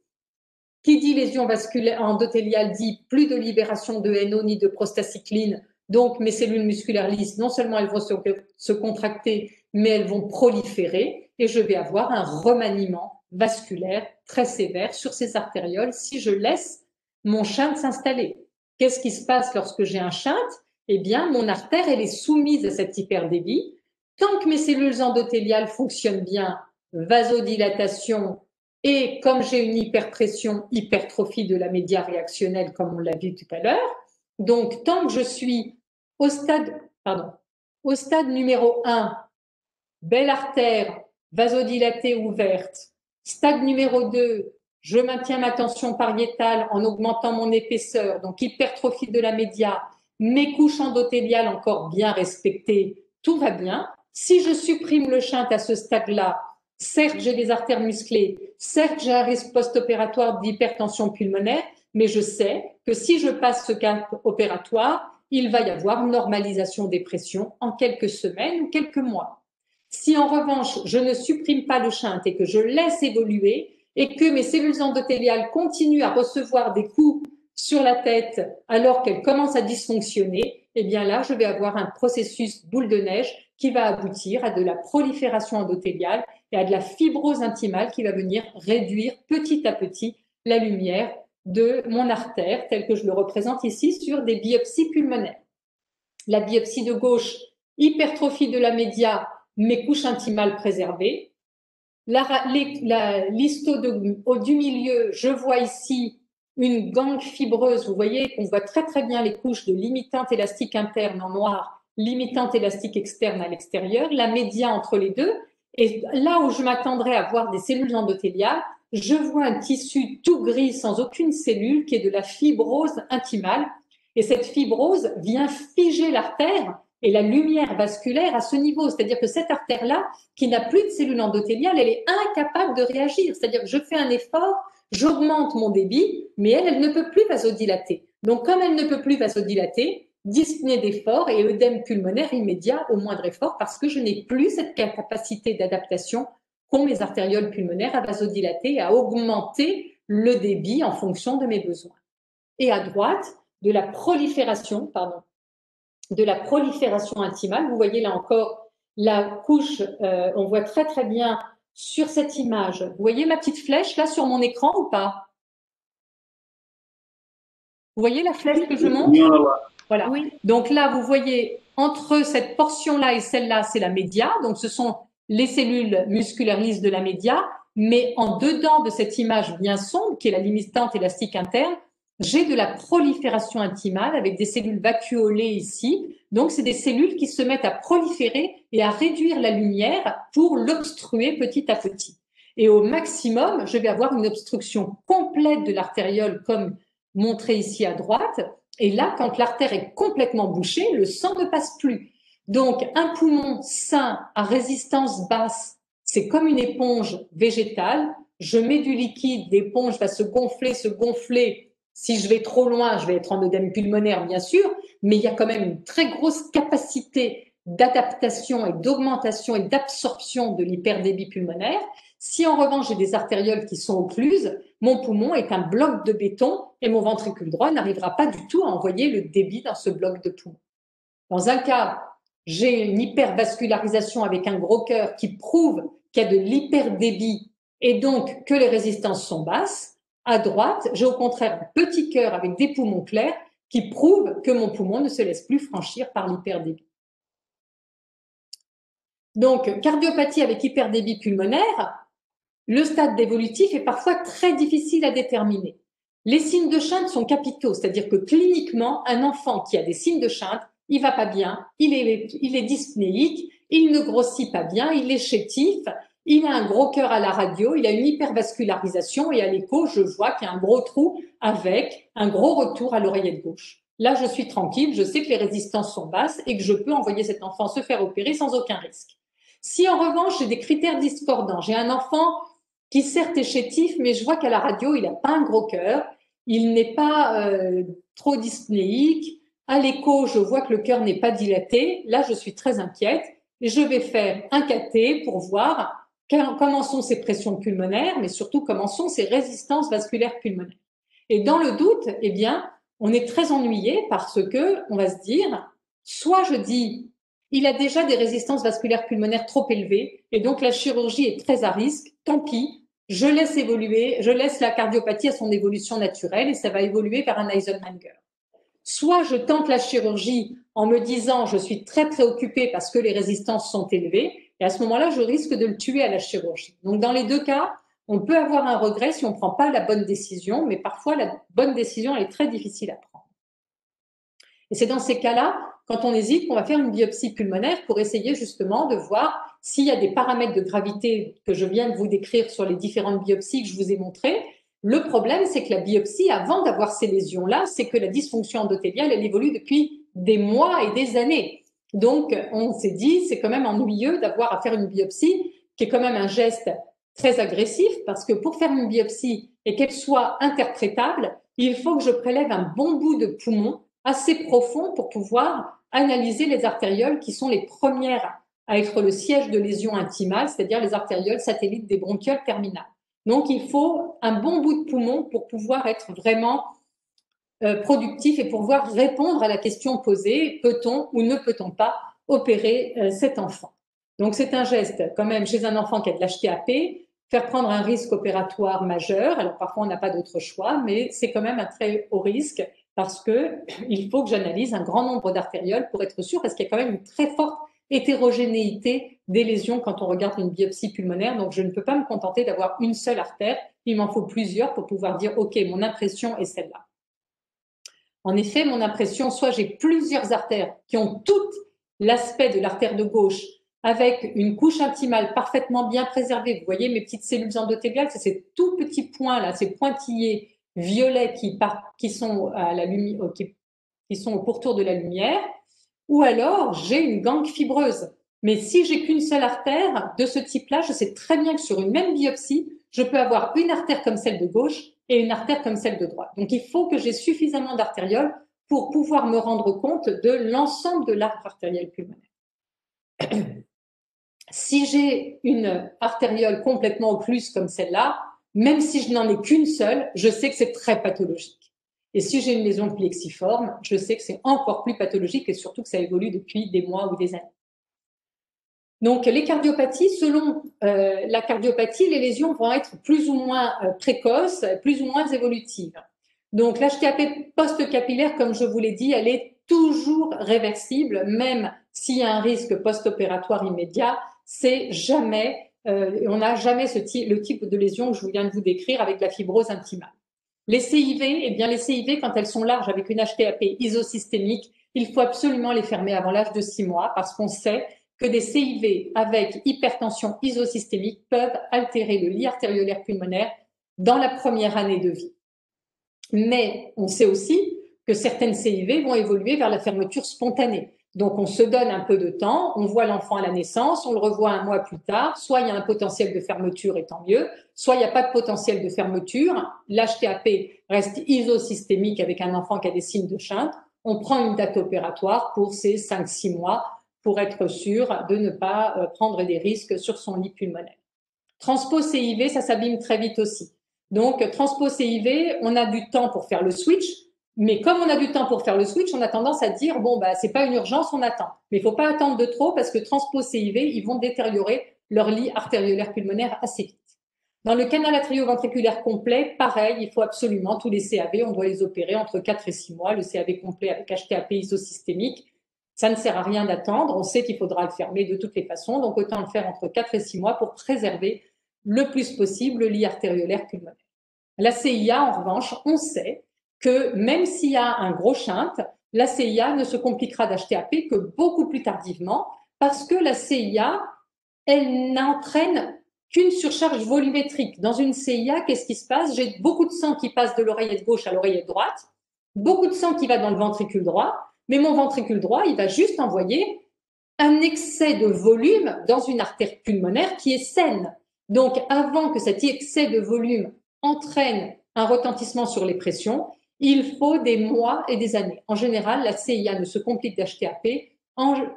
Qui dit lésion vasculaire endothéliale dit plus de libération de NO ni de prostacycline. Donc, mes cellules musculaires lisses, non seulement elles vont se contracter, mais elles vont proliférer et je vais avoir un remaniement vasculaire très sévère sur ces artérioles si je laisse mon shunt s'installer. Qu'est-ce qui se passe lorsque j'ai un shunt? Eh bien, mon artère, elle est soumise à cet hyperdébit. Tant que mes cellules endothéliales fonctionnent bien, vasodilatation, et comme j'ai une hyperpression, hypertrophie de la média réactionnelle, comme on l'a vu tout à l'heure, donc tant que je suis au stade numéro 1, belle artère, vasodilatée ouverte, stade numéro 2, je maintiens ma tension pariétale en augmentant mon épaisseur, donc hypertrophie de la média, mes couches endothéliales encore bien respectées, tout va bien. Si je supprime le shunt à ce stade-là, certes, j'ai des artères musclées, certes, j'ai un risque post-opératoire d'hypertension pulmonaire, mais je sais que si je passe ce cap opératoire, il va y avoir normalisation des pressions en quelques semaines ou quelques mois. Si en revanche, je ne supprime pas le shunt et que je laisse évoluer et que mes cellules endothéliales continuent à recevoir des coups sur la tête alors qu'elles commencent à dysfonctionner, eh bien là, je vais avoir un processus boule de neige qui va aboutir à de la prolifération endothéliale et à de la fibrose intimale qui va venir réduire petit à petit la lumière de mon artère, tel que je le représente ici sur des biopsies pulmonaires. La biopsie de gauche, hypertrophie de la média, mes couches intimales préservées. L'histo du milieu, je vois ici une gangue fibreuse. Vous voyez qu'on voit très très bien les couches de limitante élastique interne en noir, limitante élastique externe à l'extérieur, la média entre les deux. Et là où je m'attendrais à voir des cellules endothéliales, je vois un tissu tout gris sans aucune cellule qui est de la fibrose intimale. Et cette fibrose vient figer l'artère et la lumière vasculaire à ce niveau. C'est-à-dire que cette artère-là, qui n'a plus de cellules endothéliales, elle est incapable de réagir. C'est-à-dire que je fais un effort, j'augmente mon débit, mais elle ne peut plus vasodilater. Donc, comme elle ne peut plus vasodilater, dyspnée d'effort et œdème pulmonaire immédiat au moindre effort parce que je n'ai plus cette capacité d'adaptation qu'ont mes artérioles pulmonaires à vasodilater et à augmenter le débit en fonction de mes besoins. Et à droite, de la prolifération intimale. Vous voyez là encore la couche, on voit très très bien sur cette image. Vous voyez ma petite flèche là sur mon écran ou pas? Vous voyez la flèche que je montre? Oui, on la voit. Voilà. Oui. Donc là, vous voyez entre cette portion-là et celle-là, c'est la média. Donc ce sont les cellules musculaires lisses de la média. Mais en dedans de cette image bien sombre, qui est la limitante élastique interne, j'ai de la prolifération intimale avec des cellules vacuolées ici. Donc, c'est des cellules qui se mettent à proliférer et à réduire la lumière pour l'obstruer petit à petit. Et au maximum, je vais avoir une obstruction complète de l'artériole comme montré ici à droite. Et là, quand l'artère est complètement bouchée, le sang ne passe plus. Donc, un poumon sain à résistance basse, c'est comme une éponge végétale. Je mets du liquide, l'éponge va se gonfler. Si je vais trop loin, je vais être en œdème pulmonaire, bien sûr, mais il y a quand même une très grosse capacité d'adaptation et d'augmentation et d'absorption de l'hyperdébit pulmonaire. Si en revanche j'ai des artérioles qui sont occluses, mon poumon est un bloc de béton et mon ventricule droit n'arrivera pas du tout à envoyer le débit dans ce bloc de poumon. Dans un cas, j'ai une hypervascularisation avec un gros cœur qui prouve qu'il y a de l'hyperdébit et donc que les résistances sont basses. À droite, j'ai au contraire un petit cœur avec des poumons clairs qui prouvent que mon poumon ne se laisse plus franchir par l'hyperdébit. Donc, cardiopathie avec hyperdébit pulmonaire, le stade évolutif est parfois très difficile à déterminer. Les signes de Schindler sont capitaux, c'est-à-dire que cliniquement, un enfant qui a des signes de Schindler, il va pas bien, il est dyspnéique, il ne grossit pas bien, il est chétif, il a un gros cœur à la radio, il a une hypervascularisation et à l'écho, je vois qu'il y a un gros trou avec un gros retour à l'oreillette gauche. Là, je suis tranquille, je sais que les résistances sont basses et que je peux envoyer cet enfant se faire opérer sans aucun risque. Si en revanche, j'ai des critères discordants, j'ai un enfant qui certes est chétif, mais je vois qu'à la radio, il n'a pas un gros cœur, il n'est pas trop dyspnéique, à l'écho, je vois que le cœur n'est pas dilaté, là, je suis très inquiète et je vais faire un cathé pour voir comment sont ses pressions pulmonaires, mais surtout comment sont ses résistances vasculaires pulmonaires. Et dans le doute, eh bien, on est très ennuyé parce que on va se dire, soit je dis, il a déjà des résistances vasculaires pulmonaires trop élevées et donc la chirurgie est très à risque, tant pis, je laisse évoluer, je laisse la cardiopathie à son évolution naturelle et ça va évoluer vers un Eisenmenger. Soit je tente la chirurgie en me disant, je suis très préoccupée parce que les résistances sont élevées et à ce moment-là, je risque de le tuer à la chirurgie. Donc dans les deux cas, on peut avoir un regret si on ne prend pas la bonne décision, mais parfois la bonne décision elle est très difficile à prendre. Et c'est dans ces cas-là, quand on hésite, qu'on va faire une biopsie pulmonaire pour essayer justement de voir s'il y a des paramètres de gravité que je viens de vous décrire sur les différentes biopsies que je vous ai montrées. Le problème, c'est que la biopsie, avant d'avoir ces lésions-là, c'est que la dysfonction endothéliale, elle évolue depuis des mois et des années. Donc, on s'est dit, c'est quand même ennuyeux d'avoir à faire une biopsie, qui est quand même un geste très agressif, parce que pour faire une biopsie et qu'elle soit interprétable, il faut que je prélève un bon bout de poumon assez profond pour pouvoir analyser les artérioles qui sont les premières à être le siège de lésions intimales, c'est-à-dire les artérioles satellites des bronchioles terminales. Donc, il faut un bon bout de poumon pour pouvoir être vraiment productif et pour pouvoir répondre à la question posée, peut-on ou ne peut-on pas opérer cet enfant? Donc, c'est un geste quand même chez un enfant qui a de l'HTAP, faire prendre un risque opératoire majeur. Alors, parfois, on n'a pas d'autre choix, mais c'est quand même un très haut risque parce que il faut que j'analyse un grand nombre d'artérioles pour être sûr, parce qu'il y a quand même une très forte hétérogénéité des lésions quand on regarde une biopsie pulmonaire. Donc, je ne peux pas me contenter d'avoir une seule artère. Il m'en faut plusieurs pour pouvoir dire, OK, mon impression est celle-là. En effet, mon impression, soit j'ai plusieurs artères qui ont tout l'aspect de l'artère de gauche avec une couche intimale parfaitement bien préservée. Vous voyez mes petites cellules endothéliales, c'est ces tout petits points là, ces pointillés violets qui sont à la lumière, qui sont au pourtour de la lumière. Ou alors j'ai une gangue fibreuse. Mais si j'ai qu'une seule artère de ce type-là, je sais très bien que sur une même biopsie, je peux avoir une artère comme celle de gauche et une artère comme celle de droite. Donc, il faut que j'ai suffisamment d'artérioles pour pouvoir me rendre compte de l'ensemble de l'arc artériel pulmonaire. Si j'ai une artériole complètement occluse comme celle-là, même si je n'en ai qu'une seule, je sais que c'est très pathologique. Et si j'ai une lésion plexiforme, je sais que c'est encore plus pathologique et surtout que ça évolue depuis des mois ou des années. Donc, les cardiopathies, selon la cardiopathie, les lésions vont être plus ou moins précoces, plus ou moins évolutives. Donc, l'HTAP post-capillaire, comme je vous l'ai dit, elle est toujours réversible, même s'il y a un risque post-opératoire immédiat, c'est jamais, on n'a jamais le type de lésion que je viens de vous décrire avec la fibrose intimale. Les CIV, eh bien, les CIV, quand elles sont larges avec une HTAP isosystémique, il faut absolument les fermer avant l'âge de 6 mois parce qu'on sait que des CIV avec hypertension isosystémique peuvent altérer le lit artériolaire pulmonaire dans la première année de vie. Mais on sait aussi que certaines CIV vont évoluer vers la fermeture spontanée. Donc, on se donne un peu de temps, on voit l'enfant à la naissance, on le revoit un mois plus tard, soit il y a un potentiel de fermeture et tant mieux, soit il n'y a pas de potentiel de fermeture, l'HTAP reste isosystémique avec un enfant qui a des signes de Schindler, on prend une date opératoire pour ces 5-6 mois pour être sûr de ne pas prendre des risques sur son lit pulmonaire. Transpo CIV, ça s'abîme très vite aussi. Donc, transpo CIV, on a du temps pour faire le switch, mais comme on a du temps pour faire le switch, on a tendance à dire, bon, bah, c'est pas une urgence, on attend. Mais il faut pas attendre de trop parce que transpo CIV, ils vont détériorer leur lit artériolaire pulmonaire assez vite. Dans le canal atrioventriculaire complet, pareil, il faut absolument tous les CAV, on doit les opérer entre 4 et 6 mois. Le CAV complet avec HTAP isosystémique, ça ne sert à rien d'attendre. On sait qu'il faudra le fermer de toutes les façons, donc autant le faire entre 4 et 6 mois pour préserver le plus possible le lit artériolaire pulmonaire. La CIA, en revanche, on sait que même s'il y a un gros shunt, la CIA ne se compliquera d'HTAP que beaucoup plus tardivement parce que la CIA, elle n'entraîne qu'une surcharge volumétrique. Dans une CIA, qu'est-ce qui se passe? J'ai beaucoup de sang qui passe de l'oreillette gauche à l'oreillette droite, beaucoup de sang qui va dans le ventricule droit, mais mon ventricule droit, il va juste envoyer un excès de volume dans une artère pulmonaire qui est saine. Donc, avant que cet excès de volume entraîne un retentissement sur les pressions, il faut des mois et des années. En général, la CIA ne se complique d'HTAP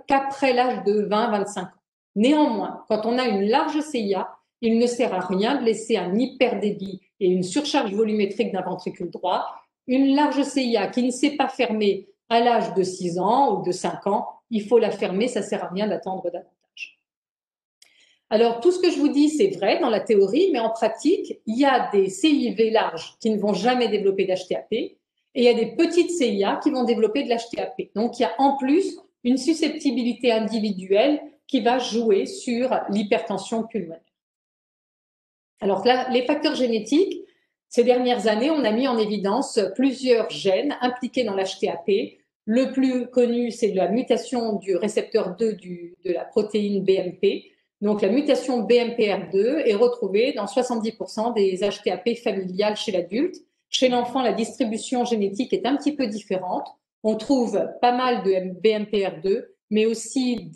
qu'après l'âge de 20-25 ans. Néanmoins, quand on a une large CIA, il ne sert à rien de laisser un hyperdébit et une surcharge volumétrique d'un ventricule droit. Une large CIA qui ne s'est pas fermée à l'âge de 6 ans ou de 5 ans, il faut la fermer, ça ne sert à rien d'attendre davantage. Alors, tout ce que je vous dis, c'est vrai dans la théorie, mais en pratique, il y a des CIV larges qui ne vont jamais développer d'HTAP et il y a des petites CIA qui vont développer de l'HTAP. Donc, il y a en plus une susceptibilité individuelle qui va jouer sur l'hypertension pulmonaire. Alors là, les facteurs génétiques, ces dernières années, on a mis en évidence plusieurs gènes impliqués dans l'HTAP. Le plus connu, c'est la mutation du récepteur 2 de la protéine BMP. Donc, la mutation BMPR2 est retrouvée dans 70% des HTAP familiales chez l'adulte. Chez l'enfant, la distribution génétique est un petit peu différente. On trouve pas mal de BMPR2, mais aussi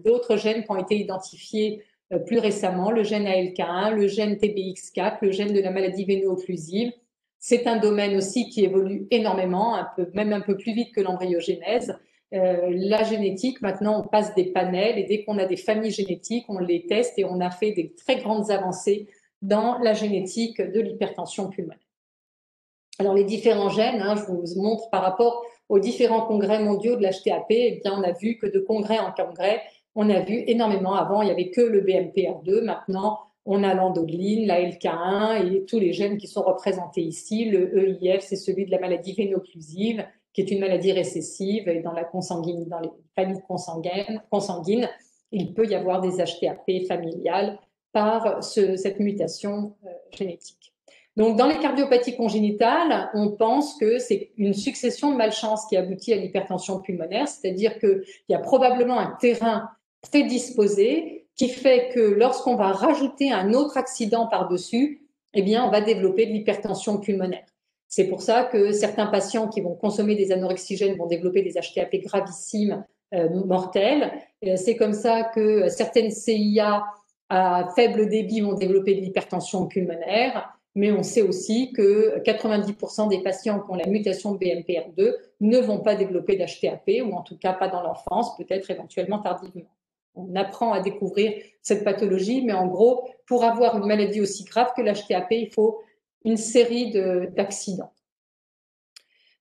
d'autres gènes qui ont été identifiés plus récemment, le gène ALK1, le gène TBX4, le gène de la maladie véno-occlusive. C'est un domaine aussi qui évolue énormément, même un peu plus vite que l'embryogénèse. La génétique, maintenant, on passe des panels et dès qu'on a des familles génétiques, on les teste et on a fait des très grandes avancées dans la génétique de l'hypertension pulmonaire. Alors, les différents gènes, je vous montre par rapport aux différents congrès mondiaux de l'HTAP, eh bien, on a vu que de congrès en congrès, on a vu énormément. Avant, il n'y avait que le BMPR2. Maintenant, on a l'endoglyn, la LK1 et tous les gènes qui sont représentés ici. Le EIF, c'est celui de la maladie véno-occlusive, qui est une maladie récessive. Et dans la consanguine, dans les familles consanguines, il peut y avoir des HTAP familiales par cette mutation génétique. Donc, dans les cardiopathies congénitales, on pense que c'est une succession de malchances qui aboutit à l'hypertension pulmonaire, c'est-à-dire qu'il y a probablement un terrain prédisposé qui fait que lorsqu'on va rajouter un autre accident par-dessus, eh bien, on va développer de l'hypertension pulmonaire. C'est pour ça que certains patients qui vont consommer des anorexigènes vont développer des HTAP gravissimes, mortels. C'est comme ça que certaines CIA à faible débit vont développer de l'hypertension pulmonaire. Mais on sait aussi que 90% des patients qui ont la mutation BMPR2 ne vont pas développer d'HTAP, ou en tout cas pas dans l'enfance, peut-être éventuellement tardivement. On apprend à découvrir cette pathologie, mais en gros, pour avoir une maladie aussi grave que l'HTAP, il faut une série d'accidents.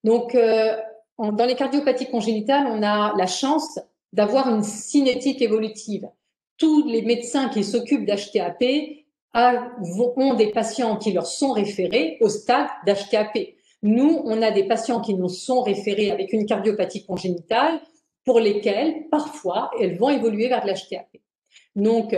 Donc, dans les cardiopathies congénitales, on a la chance d'avoir une cinétique évolutive. Tous les médecins qui s'occupent d'HTAP ont des patients qui leur sont référés au stade d'HTAP. Nous, on a des patients qui nous sont référés avec une cardiopathie congénitale pour lesquels, parfois, elles vont évoluer vers de l'HTAP. Donc,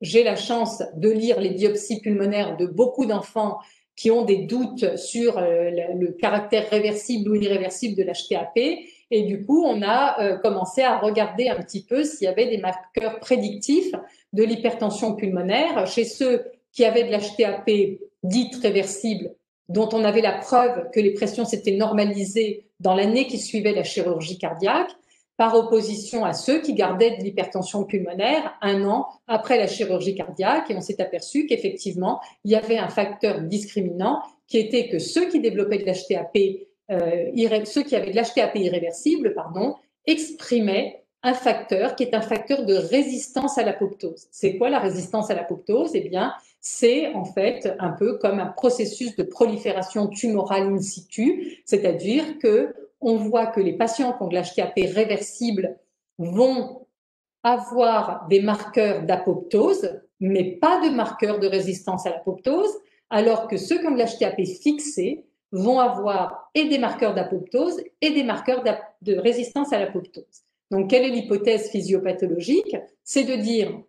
j'ai la chance de lire les biopsies pulmonaires de beaucoup d'enfants qui ont des doutes sur le caractère réversible ou irréversible de l'HTAP. Et du coup, on a commencé à regarder un petit peu s'il y avait des marqueurs prédictifs de l'hypertension pulmonaire chez ceux qui avaient de l'HTAP dite réversible, dont on avait la preuve que les pressions s'étaient normalisées dans l'année qui suivait la chirurgie cardiaque, par opposition à ceux qui gardaient de l'hypertension pulmonaire un an après la chirurgie cardiaque. Et on s'est aperçu qu'effectivement, il y avait un facteur discriminant qui était que ceux qui développaient de l'HTAP, ceux qui avaient de l'HTAP irréversible, exprimaient un facteur qui est un facteur de résistance à l'apoptose. C'est quoi la résistance à l'apoptose? Eh bien, c'est en fait un peu comme un processus de prolifération tumorale in situ, c'est-à-dire que on voit que les patients qui ont de l'HTAP réversible vont avoir des marqueurs d'apoptose, mais pas de marqueurs de résistance à l'apoptose, alors que ceux qui ont de l'HTAP fixé vont avoir et des marqueurs d'apoptose et des marqueurs de résistance à l'apoptose. Donc, quelle est l'hypothèse physiopathologique? C'est de dire,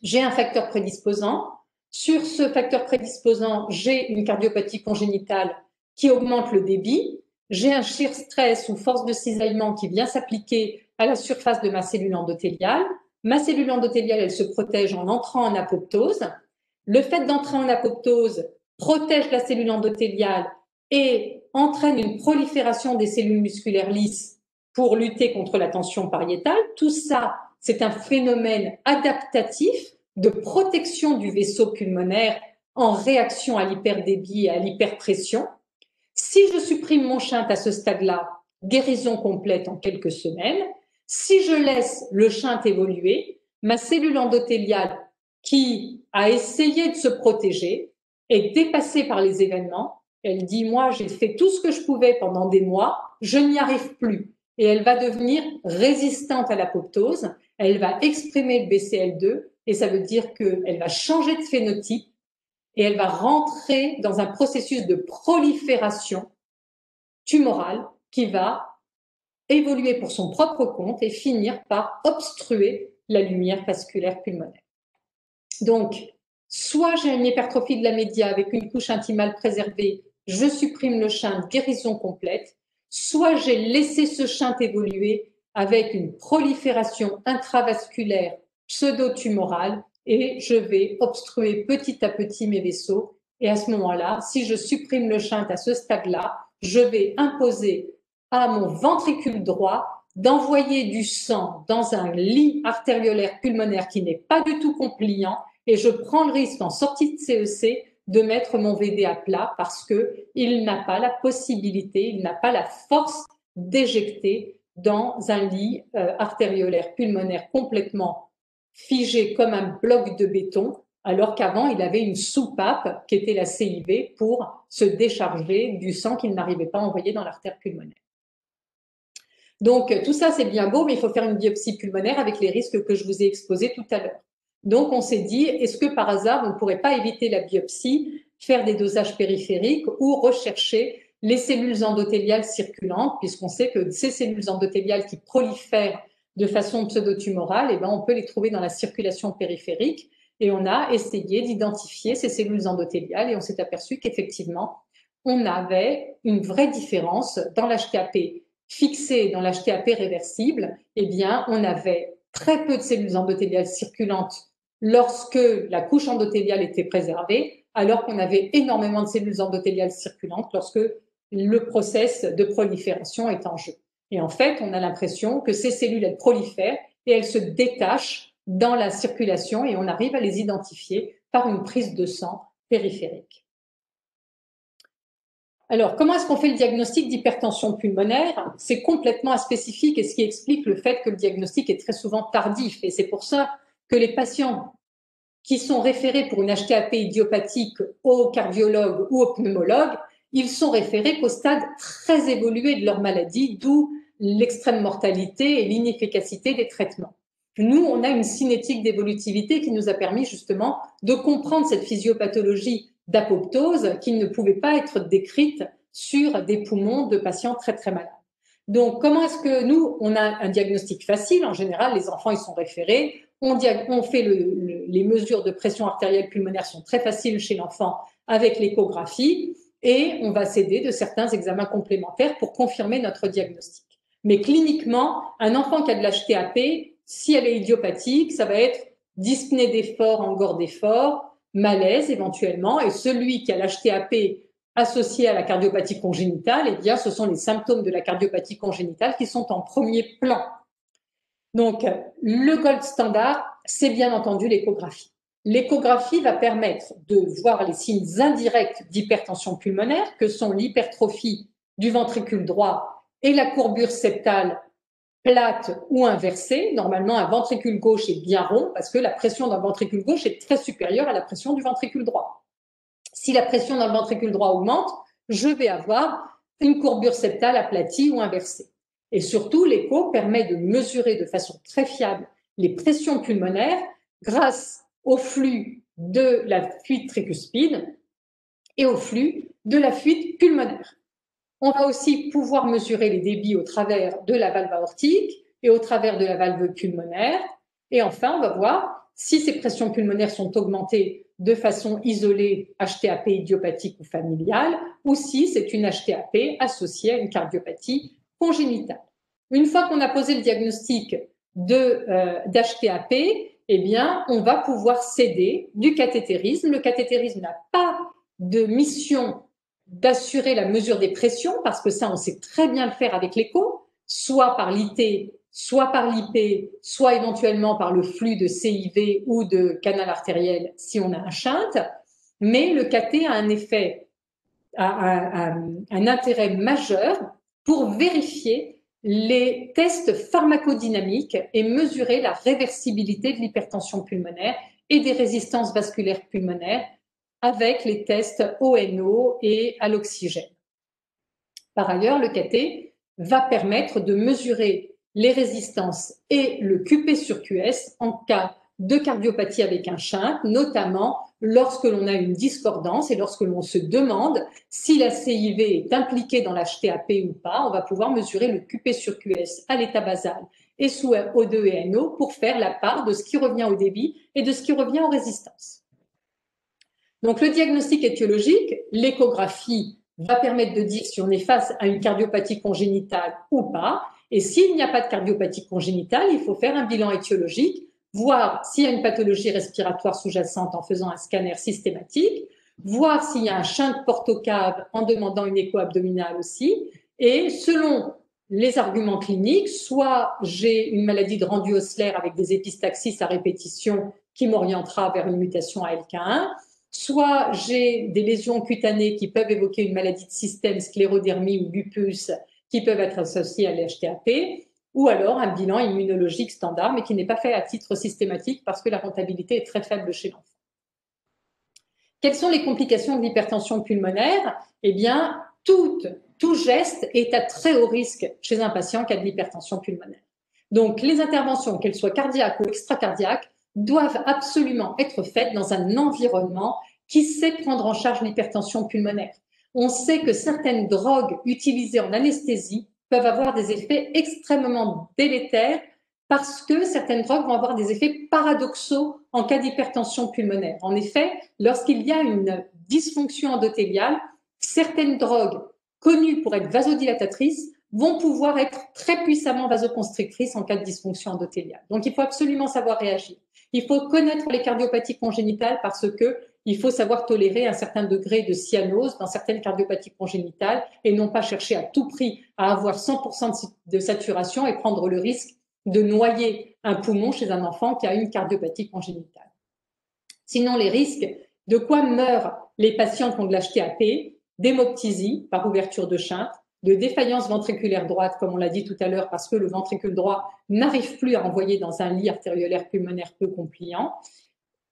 j'ai un facteur prédisposant, Sur ce facteur prédisposant, j'ai une cardiopathie congénitale qui augmente le débit. J'ai un shear stress ou force de cisaillement qui vient s'appliquer à la surface de ma cellule endothéliale. Ma cellule endothéliale, elle se protège en entrant en apoptose. Le fait d'entrer en apoptose protège la cellule endothéliale et entraîne une prolifération des cellules musculaires lisses pour lutter contre la tension pariétale. Tout ça, c'est un phénomène adaptatif de protection du vaisseau pulmonaire en réaction à l'hyperdébit et à l'hyperpression. Si je supprime mon shunt à ce stade-là, guérison complète en quelques semaines. Si je laisse le shunt évoluer, ma cellule endothéliale qui a essayé de se protéger est dépassée par les événements. Elle dit, moi, j'ai fait tout ce que je pouvais pendant des mois, je n'y arrive plus. Et elle va devenir résistante à l'apoptose, elle va exprimer le BCL2, et ça veut dire qu'elle va changer de phénotype et elle va rentrer dans un processus de prolifération tumorale qui va évoluer pour son propre compte et finir par obstruer la lumière vasculaire pulmonaire. Donc, soit j'ai une hypertrophie de la média avec une couche intimale préservée, je supprime le shunt, guérison complète, soit j'ai laissé ce shunt évoluer avec une prolifération intravasculaire pseudo-tumorale et je vais obstruer petit à petit mes vaisseaux. Et à ce moment-là, si je supprime le shunt à ce stade-là, je vais imposer à mon ventricule droit d'envoyer du sang dans un lit artériolaire pulmonaire qui n'est pas du tout compliant et je prends le risque en sortie de CEC de mettre mon VD à plat parce qu'il n'a pas la possibilité, il n'a pas la force d'éjecter dans un lit artériolaire pulmonaire complètement figé comme un bloc de béton, alors qu'avant, il avait une soupape qui était la CIV pour se décharger du sang qu'il n'arrivait pas à envoyer dans l'artère pulmonaire. Donc, tout ça, c'est bien beau, mais il faut faire une biopsie pulmonaire avec les risques que je vous ai exposés tout à l'heure. Donc, on s'est dit, est-ce que par hasard, on ne pourrait pas éviter la biopsie, faire des dosages périphériques ou rechercher les cellules endothéliales circulantes, puisqu'on sait que ces cellules endothéliales qui prolifèrent de façon pseudotumorale, eh ben, on peut les trouver dans la circulation périphérique. Et on a essayé d'identifier ces cellules endothéliales et on s'est aperçu qu'effectivement, on avait une vraie différence dans l'HTAP fixé dans l'HTAP réversible. Eh bien, on avait très peu de cellules endothéliales circulantes lorsque la couche endothéliale était préservée, alors qu'on avait énormément de cellules endothéliales circulantes lorsque le process de prolifération est en jeu. Et en fait, on a l'impression que ces cellules, elles prolifèrent et elles se détachent dans la circulation et on arrive à les identifier par une prise de sang périphérique. Alors, comment est-ce qu'on fait le diagnostic d'hypertension pulmonaire? C'est complètement aspécifique et ce qui explique le fait que le diagnostic est très souvent tardif. Et c'est pour ça que les patients qui sont référés pour une HTAP idiopathique au cardiologue ou au pneumologue, ils sont référés qu'au stade très évolué de leur maladie, d'où l'extrême mortalité et l'inefficacité des traitements. Nous, on a une cinétique d'évolutivité qui nous a permis justement de comprendre cette physiopathologie d'apoptose qui ne pouvait pas être décrite sur des poumons de patients très très malades. Donc, comment est-ce que nous, on a un diagnostic facile? En général, les enfants, ils sont référés. On fait les mesures de pression artérielle pulmonaire sont très faciles chez l'enfant avec l'échographie et on va s'aider de certains examens complémentaires pour confirmer notre diagnostic. Mais cliniquement, un enfant qui a de l'HTAP, si elle est idiopathique, ça va être dyspnée d'effort, angor d'effort, malaise éventuellement, et celui qui a l'HTAP associé à la cardiopathie congénitale, eh bien, ce sont les symptômes de la cardiopathie congénitale qui sont en premier plan. Donc, le gold standard, c'est bien entendu l'échographie. L'échographie va permettre de voir les signes indirects d'hypertension pulmonaire, que sont l'hypertrophie du ventricule droit et la courbure septale plate ou inversée. Normalement, un ventricule gauche est bien rond parce que la pression dans le ventricule gauche est très supérieure à la pression du ventricule droit. Si la pression dans le ventricule droit augmente, je vais avoir une courbure septale aplatie ou inversée. Et surtout, l'écho permet de mesurer de façon très fiable les pressions pulmonaires grâce au flux de la fuite tricuspide et au flux de la fuite pulmonaire. On va aussi pouvoir mesurer les débits au travers de la valve aortique et au travers de la valve pulmonaire. Et enfin, on va voir si ces pressions pulmonaires sont augmentées de façon isolée HTAP idiopathique ou familiale, ou si c'est une HTAP associée à une cardiopathie congénitale. Une fois qu'on a posé le diagnostic d'HTAP, eh bien, on va pouvoir céder du cathétérisme. Le cathétérisme n'a pas de mission d'assurer la mesure des pressions, parce que ça, on sait très bien le faire avec l'écho, soit par l'IT, soit par l'IP, soit éventuellement par le flux de CIV ou de canal artériel si on a un shunt. Mais le cathé a un effet, un intérêt majeur pour vérifier les tests pharmacodynamiques et mesurer la réversibilité de l'hypertension pulmonaire et des résistances vasculaires pulmonaires avec les tests ONO et à l'oxygène. Par ailleurs, le cathé va permettre de mesurer les résistances et le QP sur QS en cas de cardiopathie avec un shunt, notamment lorsque l'on a une discordance et lorsque l'on se demande si la CIV est impliquée dans l'HTAP ou pas. On va pouvoir mesurer le QP sur QS à l'état basal et sous O2 et NO pour faire la part de ce qui revient au débit et de ce qui revient aux résistances. Donc le diagnostic étiologique, l'échographie va permettre de dire si on est face à une cardiopathie congénitale ou pas. Et s'il n'y a pas de cardiopathie congénitale, il faut faire un bilan étiologique, voir s'il y a une pathologie respiratoire sous-jacente en faisant un scanner systématique, voir s'il y a un shunt porte-cave en demandant une écho abdominale aussi. Et selon les arguments cliniques, soit j'ai une maladie de rendu ossellaire avec des épistaxis à répétition qui m'orientera vers une mutation à LK1, soit j'ai des lésions cutanées qui peuvent évoquer une maladie de système, sclérodermie ou lupus, qui peuvent être associées à l'HTAP, ou alors un bilan immunologique standard, mais qui n'est pas fait à titre systématique parce que la rentabilité est très faible chez l'enfant. Quelles sont les complications de l'hypertension pulmonaire? Eh bien, tout geste est à très haut risque chez un patient qui a de l'hypertension pulmonaire. Donc, les interventions, qu'elles soient cardiaques ou extracardiaques, doivent absolument être faites dans un environnement qui sait prendre en charge l'hypertension pulmonaire. On sait que certaines drogues utilisées en anesthésie peuvent avoir des effets extrêmement délétères parce que certaines drogues vont avoir des effets paradoxaux en cas d'hypertension pulmonaire. En effet, lorsqu'il y a une dysfonction endothéliale, certaines drogues connues pour être vasodilatatrices vont pouvoir être très puissamment vasoconstrictrices en cas de dysfonction endothéliale. Donc, il faut absolument savoir réagir. Il faut connaître les cardiopathies congénitales parce que il faut savoir tolérer un certain degré de cyanose dans certaines cardiopathies congénitales et non pas chercher à tout prix à avoir 100% de saturation et prendre le risque de noyer un poumon chez un enfant qui a une cardiopathie congénitale. Sinon, les risques, de quoi meurent les patients qui ont de l'HTAP, d'hémoptysie par ouverture de shunt, de défaillance ventriculaire droite, comme on l'a dit tout à l'heure, parce que le ventricule droit n'arrive plus à envoyer dans un lit artériolaire pulmonaire peu compliant.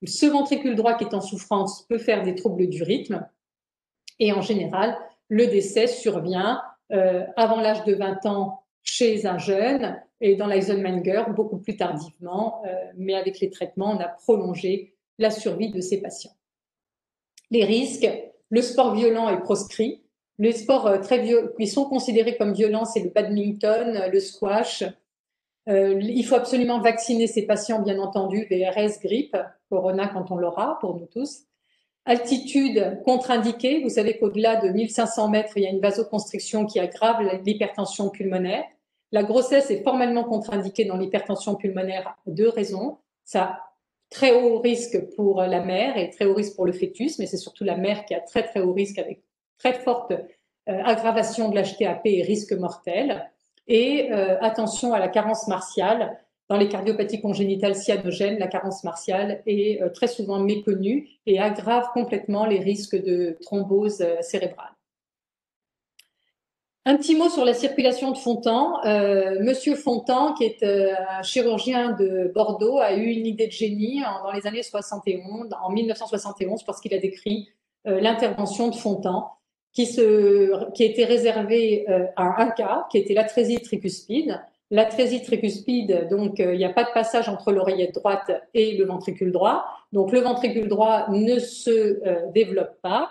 Ce ventricule droit qui est en souffrance peut faire des troubles du rythme. Et en général, le décès survient avant l'âge de 20 ans chez un jeune et dans l'Eisenmenger beaucoup plus tardivement, mais avec les traitements, on a prolongé la survie de ces patients. Les risques, le sport violent est proscrit. Les sports qui sont considérés comme violents, c'est le badminton, le squash. Il faut absolument vacciner ces patients, bien entendu, VRS, grippe, corona quand on l'aura, pour nous tous. Altitude contre-indiquée, vous savez qu'au-delà de 1500 mètres, il y a une vasoconstriction qui aggrave l'hypertension pulmonaire. La grossesse est formellement contre-indiquée dans l'hypertension pulmonaire à 2 raisons. Ça a très haut risque pour la mère et très haut risque pour le fœtus, mais c'est surtout la mère qui a très très haut risque avec très forte aggravation de l'HTAP et risque mortel. Et attention à la carence martiale. Dans les cardiopathies congénitales cyanogènes, la carence martiale est très souvent méconnue et aggrave complètement les risques de thrombose cérébrale. Un petit mot sur la circulation de Fontan. Monsieur Fontan, qui est un chirurgien de Bordeaux, a eu une idée de génie dans les années 71, en 1971, parce qu'il a décrit l'intervention de Fontan, qui était réservée à un cas, qui était l'atrésie tricuspide. L'atrésie tricuspide, donc il n'y a pas de passage entre l'oreillette droite et le ventricule droit. Donc le ventricule droit ne se développe pas.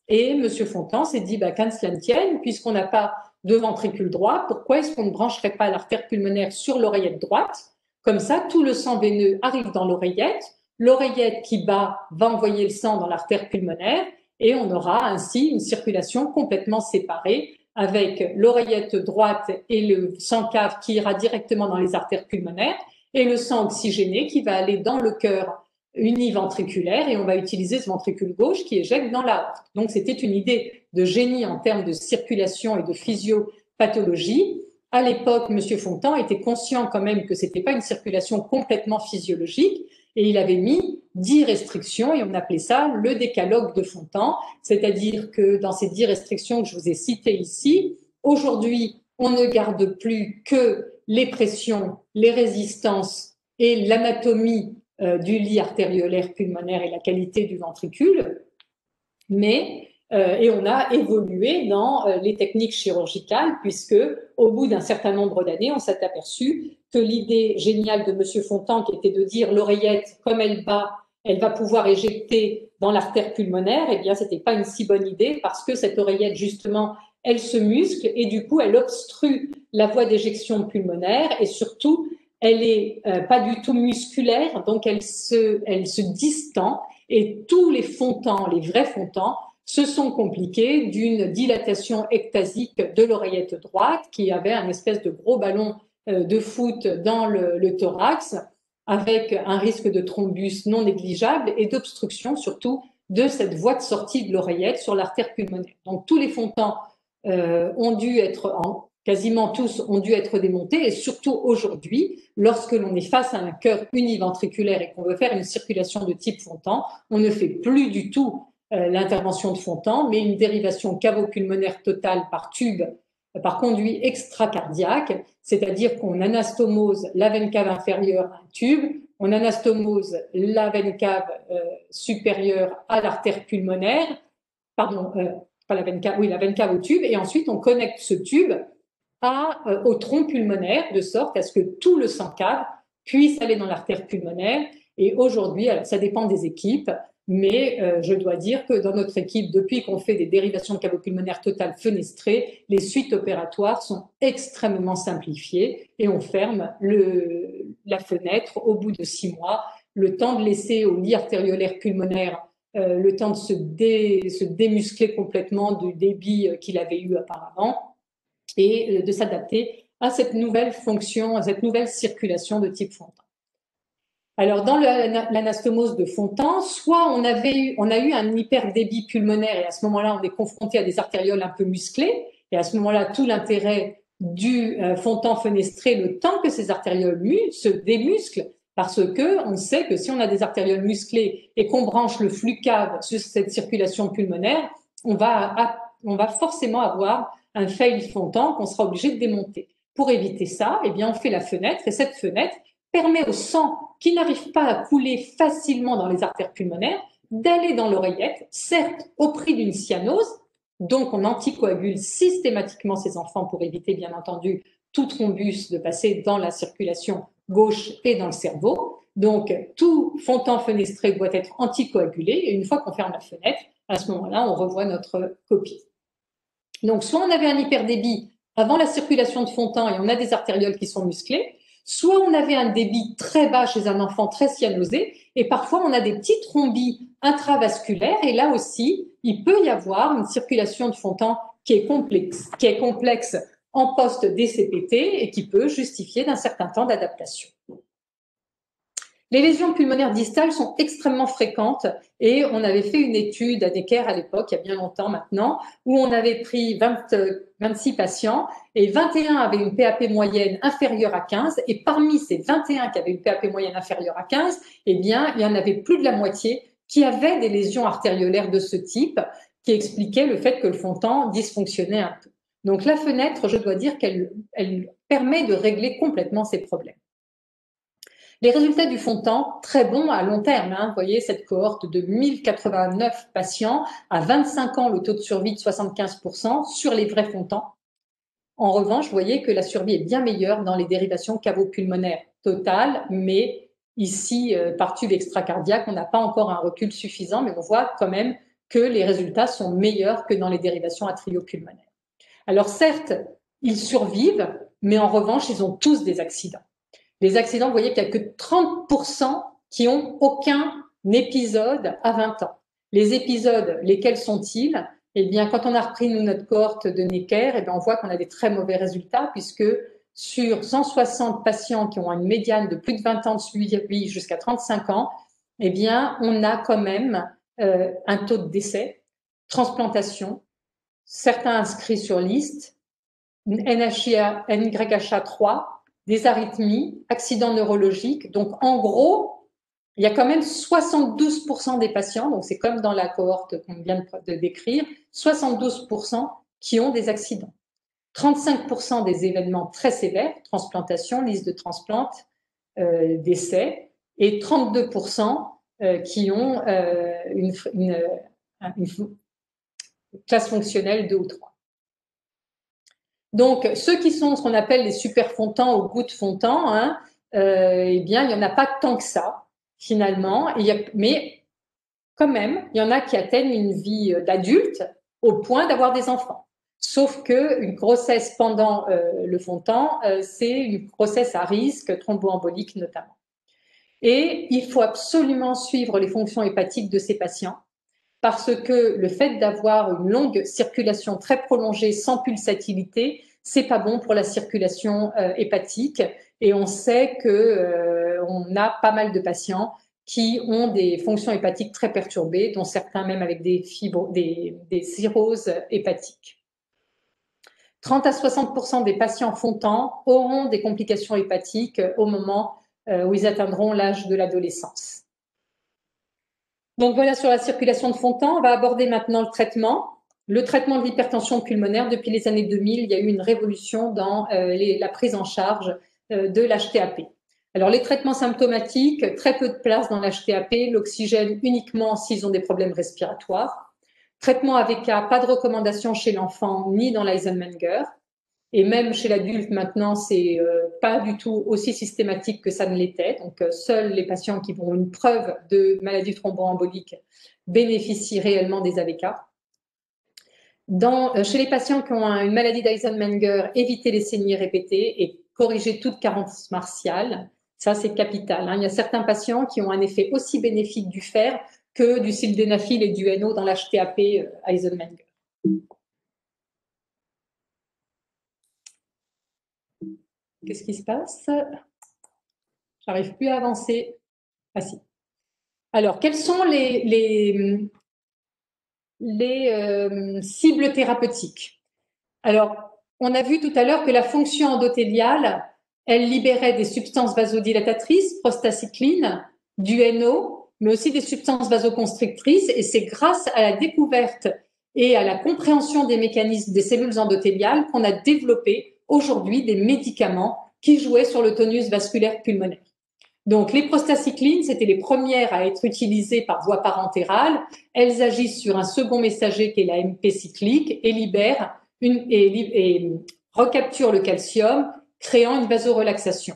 Et M. Fontan s'est dit, qu'à cela ne tienne, puisqu'on n'a pas de ventricule droit, pourquoi est-ce qu'on ne brancherait pas l'artère pulmonaire sur l'oreillette droite? Comme ça, tout le sang veineux arrive dans l'oreillette, l'oreillette qui bat va envoyer le sang dans l'artère pulmonaire et on aura ainsi une circulation complètement séparée avec l'oreillette droite et le sang cave qui ira directement dans les artères pulmonaires et le sang oxygéné qui va aller dans le cœur univentriculaire et on va utiliser ce ventricule gauche qui éjecte dans l'aorte. Donc c'était une idée de génie en termes de circulation et de physiopathologie. À l'époque, M. Fontan était conscient quand même que c'était pas une circulation complètement physiologique et il avait mis 10 restrictions et on appelait ça le décalogue de Fontan, c'est-à-dire que dans ces 10 restrictions que je vous ai citées ici, aujourd'hui, on ne garde plus que les pressions, les résistances et l'anatomie du lit artériolaire pulmonaire et la qualité du ventricule, mais et on a évolué dans les techniques chirurgicales puisque au bout d'un certain nombre d'années, on s'est aperçu que l'idée géniale de M. Fontan, qui était de dire l'oreillette, comme elle bat, elle va pouvoir éjecter dans l'artère pulmonaire, eh bien, c'était pas une si bonne idée parce que cette oreillette, justement, elle se muscle et du coup, elle obstrue la voie d'éjection pulmonaire et surtout, elle est pas du tout musculaire, donc elle se distend et tous les Fontans, les vrais Fontans, se sont compliqués d'une dilatation ectasique de l'oreillette droite qui avait un espèce de gros ballon de foot dans le thorax avec un risque de thrombus non négligeable et d'obstruction surtout de cette voie de sortie de l'oreillette sur l'artère pulmonaire. Donc tous les Fontans ont dû être quasiment tous ont dû être démontés et surtout aujourd'hui, lorsque l'on est face à un cœur univentriculaire et qu'on veut faire une circulation de type Fontan, on ne fait plus du tout l'intervention de Fontan, mais une dérivation cavo-pulmonaire totale par tube, par conduit extracardiaque, c'est-à-dire qu'on anastomose la veine cave inférieure à un tube, on anastomose la veine cave supérieure à l'artère pulmonaire, pardon, pas la veine cave, oui, la veine cave au tube, et ensuite on connecte ce tube au tronc pulmonaire, de sorte à ce que tout le sang cave puisse aller dans l'artère pulmonaire. Et aujourd'hui, alors ça dépend des équipes, mais je dois dire que dans notre équipe, depuis qu'on fait des dérivations de cavo-pulmonaire totales fenestrées, les suites opératoires sont extrêmement simplifiées et on ferme la fenêtre au bout de 6 mois, le temps de laisser au lit artériolaire pulmonaire le temps de se démuscler complètement du débit qu'il avait eu auparavant et de s'adapter à cette nouvelle fonction, à cette nouvelle circulation de type Fontan. Alors, dans l'anastomose de Fontan, soit on a eu un hyperdébit pulmonaire et à ce moment-là, on est confronté à des artérioles un peu musclées et à ce moment-là, tout l'intérêt du Fontan fenestré, le temps que ces artérioles se démusclent, parce que on sait que si on a des artérioles musclées et qu'on branche le flux cave sur cette circulation pulmonaire, on va forcément avoir un fail Fontan qu'on sera obligé de démonter. Pour éviter ça, eh bien, on fait la fenêtre et cette fenêtre permet au sang qui n'arrive pas à couler facilement dans les artères pulmonaires d'aller dans l'oreillette, certes au prix d'une cyanose, donc on anticoagule systématiquement ces enfants pour éviter bien entendu tout thrombus de passer dans la circulation gauche et dans le cerveau. Donc tout Fontan fenestré doit être anticoagulé et une fois qu'on ferme la fenêtre, à ce moment-là, on revoit notre copie. Donc soit on avait un hyperdébit avant la circulation de Fontan et on a des artérioles qui sont musclées, soit on avait un débit très bas chez un enfant très cyanosé, et parfois on a des petits thrombis intravasculaires, et là aussi, il peut y avoir une circulation de Fontan qui est complexe en post-DCPT et qui peut justifier d'un certain temps d'adaptation. Les lésions pulmonaires distales sont extrêmement fréquentes et on avait fait une étude à Necker à l'époque, il y a bien longtemps maintenant, où on avait pris 26 patients et 21 avaient une PAP moyenne inférieure à 15 et parmi ces 21 qui avaient une PAP moyenne inférieure à 15, eh bien, il y en avait plus de la moitié qui avaient des lésions artériolaires de ce type qui expliquaient le fait que le Fontan dysfonctionnait un peu. Donc la fenêtre, je dois dire qu'elle permet de régler complètement ces problèmes. Les résultats du Fontan, très bons à long terme. Vous voyez, cette cohorte de 1089 patients, à 25 ans, le taux de survie de 75% sur les vrais Fontans. En revanche, vous voyez que la survie est bien meilleure dans les dérivations cavo-pulmonaires totales, mais ici, par tube extracardiaque, on n'a pas encore un recul suffisant, mais on voit quand même que les résultats sont meilleurs que dans les dérivations atriopulmonaires. Alors certes, ils survivent, mais en revanche, ils ont tous des accidents. Les accidents, vous voyez qu'il n'y a que 30% qui ont aucun épisode à 20 ans. Les épisodes, lesquels sont-ils? Eh bien, quand on a repris nous, notre cohorte de Necker, eh bien, on voit qu'on a des très mauvais résultats puisque sur 160 patients qui ont une médiane de plus de 20 ans de suivi jusqu'à 35 ans, eh bien, on a quand même un taux de décès, transplantation, certains inscrits sur liste, NYHA3, des arythmies, accidents neurologiques. Donc, en gros, il y a quand même 72% des patients, donc c'est comme dans la cohorte qu'on vient de décrire, 72% qui ont des accidents. 35% des événements très sévères, transplantation, liste de transplantes, décès, et 32% qui ont une classe fonctionnelle 2 ou 3. Donc, ceux qui sont ce qu'on appelle les super fontants ou gouttes fontants, hein, eh bien, il n'y en a pas tant que ça, finalement. Mais quand même, il y en a qui atteignent une vie d'adulte au point d'avoir des enfants. Sauf qu'une grossesse pendant le fontant, c'est une grossesse à risque, thromboembolique notamment. Et il faut absolument suivre les fonctions hépatiques de ces patients parce que le fait d'avoir une longue circulation très prolongée sans pulsatilité, c'est pas bon pour la circulation hépatique. Et on sait que on a pas mal de patients qui ont des fonctions hépatiques très perturbées, dont certains même avec des cirrhoses hépatiques. 30 à 60% des patients fontants auront des complications hépatiques au moment où ils atteindront l'âge de l'adolescence. Donc voilà sur la circulation de Fontan. On va aborder maintenant le traitement. Le traitement de l'hypertension pulmonaire, depuis les années 2000, il y a eu une révolution dans la prise en charge de l'HTAP. Alors les traitements symptomatiques, très peu de place dans l'HTAP, l'oxygène uniquement s'ils ont des problèmes respiratoires. Traitement AVK, pas de recommandation chez l'enfant ni dans l'Eisenmenger. Et même chez l'adulte, maintenant, c'est pas du tout aussi systématique que ça ne l'était. Donc, seuls les patients qui ont une preuve de maladie thromboembolique bénéficient réellement des AVK. Chez les patients qui ont une maladie d'Eisenmenger, éviter les saignées répétées et corriger toute carence martiale. Ça, c'est capital. Hein. Il y a certains patients qui ont un effet aussi bénéfique du fer que du sildenafil et du NO dans l'HTAP Eisenmenger. Qu'est-ce qui se passe? J'arrive plus à avancer. Ah si. Alors, quelles sont les cibles thérapeutiques? Alors, on a vu tout à l'heure que la fonction endothéliale, elle libérait des substances vasodilatatrices, prostacycline, du NO, mais aussi des substances vasoconstrictrices. Et c'est grâce à la découverte et à la compréhension des mécanismes des cellules endothéliales qu'on a développé aujourd'hui des médicaments qui jouaient sur le tonus vasculaire pulmonaire. Donc, les prostacyclines, c'était les premières à être utilisées par voie parentérale. Elles agissent sur un second messager qui est la MP cyclique et libèrent et recapturent le calcium, créant une vasorelaxation.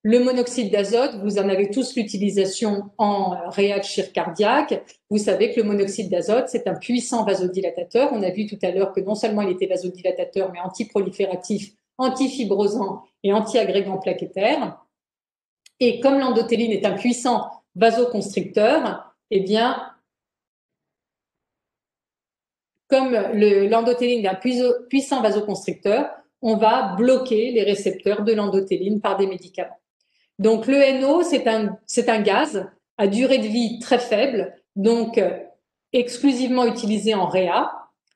Le monoxyde d'azote, vous en avez tous l'utilisation en réa de chir cardiaque. Vous savez que le monoxyde d'azote, c'est un puissant vasodilatateur. On a vu tout à l'heure que non seulement il était vasodilatateur, mais antiprolifératif, antifibrosant et antiagrégant plaquettaire. Et comme l'endothéline est un puissant vasoconstricteur, eh bien, comme l'endothéline est un puissant vasoconstricteur, on va bloquer les récepteurs de l'endothéline par des médicaments. Donc, le NO, c'est un gaz à durée de vie très faible, donc exclusivement utilisé en réa.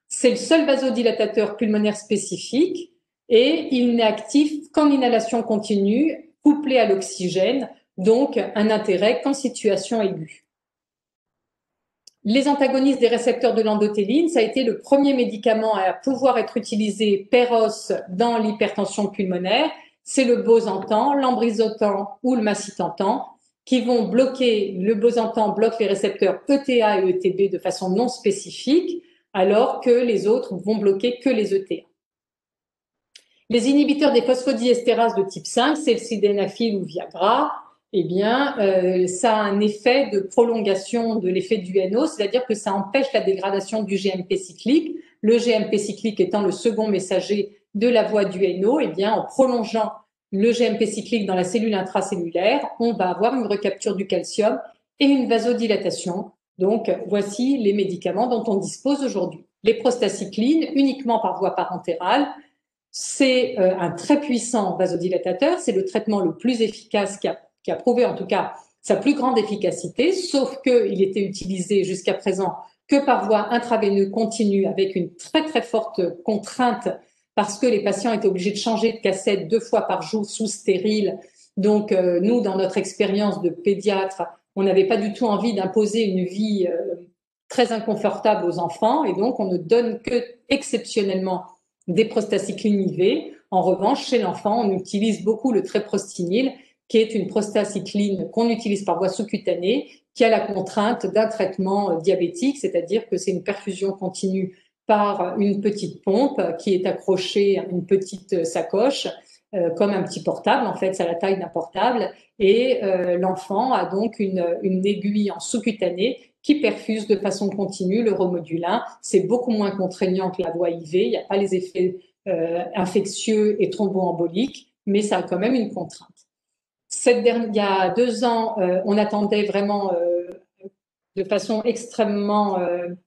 C'est le seul vasodilatateur pulmonaire spécifique et il n'est actif qu'en inhalation continue, couplé à l'oxygène, donc un intérêt qu'en situation aiguë. Les antagonistes des récepteurs de l'endothéline, ça a été le premier médicament à pouvoir être utilisé per os dans l'hypertension pulmonaire. C'est le bosentan, l'ambrisentan ou le macitentan qui vont bloquer, le bosentan bloque les récepteurs ETA et ETB de façon non spécifique, alors que les autres vont bloquer que les ETA. Les inhibiteurs des phosphodieestérases de type 5, c'est le sildenafil ou Viagra, eh bien, ça a un effet de prolongation de l'effet du NO, c'est-à-dire que ça empêche la dégradation du GMP cyclique. Le GMP cyclique étant le second messager de la voie du NO, eh bien, en prolongeant le GMP cyclique dans la cellule intracellulaire, on va avoir une recapture du calcium et une vasodilatation. Donc, voici les médicaments dont on dispose aujourd'hui. Les prostacyclines, uniquement par voie parentérale, c'est un très puissant vasodilatateur, c'est le traitement le plus efficace qui a prouvé en tout cas sa plus grande efficacité, sauf qu'il était utilisé jusqu'à présent que par voie intraveineuse continue avec une très très forte contrainte parce que les patients étaient obligés de changer de cassette 2 fois par jour sous stérile. Donc nous, dans notre expérience de pédiatre, on n'avait pas du tout envie d'imposer une vie très inconfortable aux enfants et donc on ne donne que exceptionnellement des prostacyclines IV. En revanche, chez l'enfant, on utilise beaucoup le treprostinil, qui est une prostacycline qu'on utilise par voie sous-cutanée, qui a la contrainte d'un traitement diabétique, c'est-à-dire que c'est une perfusion continue par une petite pompe qui est accrochée à une petite sacoche, comme un petit portable, en fait, c'est à la taille d'un portable, et l'enfant a donc une aiguille en sous-cutanée qui perfuse de façon continue le remodulin. C'est beaucoup moins contraignant que la voie IV, il n'y a pas les effets infectieux et thromboemboliques, mais ça a quand même une contrainte. Il y a 2 ans, on attendait vraiment de façon extrêmement,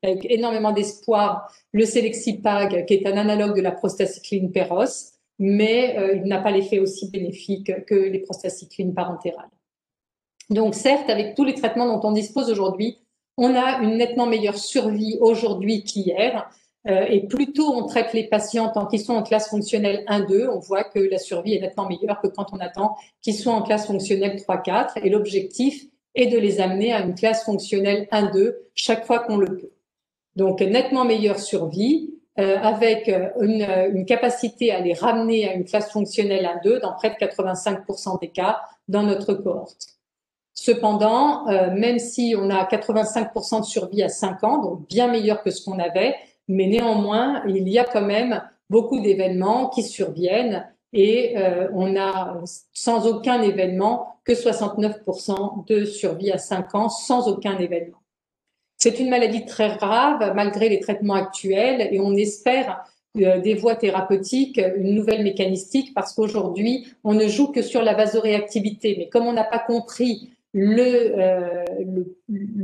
avec énormément d'espoir, le Selexipag, qui est un analogue de la prostacycline Peros, mais il n'a pas l'effet aussi bénéfique que les prostacyclines parentérales. Donc certes, avec tous les traitements dont on dispose aujourd'hui, on a une nettement meilleure survie aujourd'hui qu'hier. Et plus tôt on traite les patients tant qu'ils sont en classe fonctionnelle 1-2, on voit que la survie est nettement meilleure que quand on attend qu'ils soient en classe fonctionnelle 3-4. Et l'objectif est de les amener à une classe fonctionnelle 1-2 chaque fois qu'on le peut. Donc nettement meilleure survie, avec une capacité à les ramener à une classe fonctionnelle 1-2 dans près de 85% des cas dans notre cohorte. Cependant, même si on a 85% de survie à 5 ans, donc bien meilleur que ce qu'on avait, mais néanmoins, il y a quand même beaucoup d'événements qui surviennent et on a sans aucun événement que 69% de survie à 5 ans sans aucun événement. C'est une maladie très grave malgré les traitements actuels et on espère des voies thérapeutiques, une nouvelle mécanistique parce qu'aujourd'hui, on ne joue que sur la vasoréactivité. Mais comme on n'a pas compris le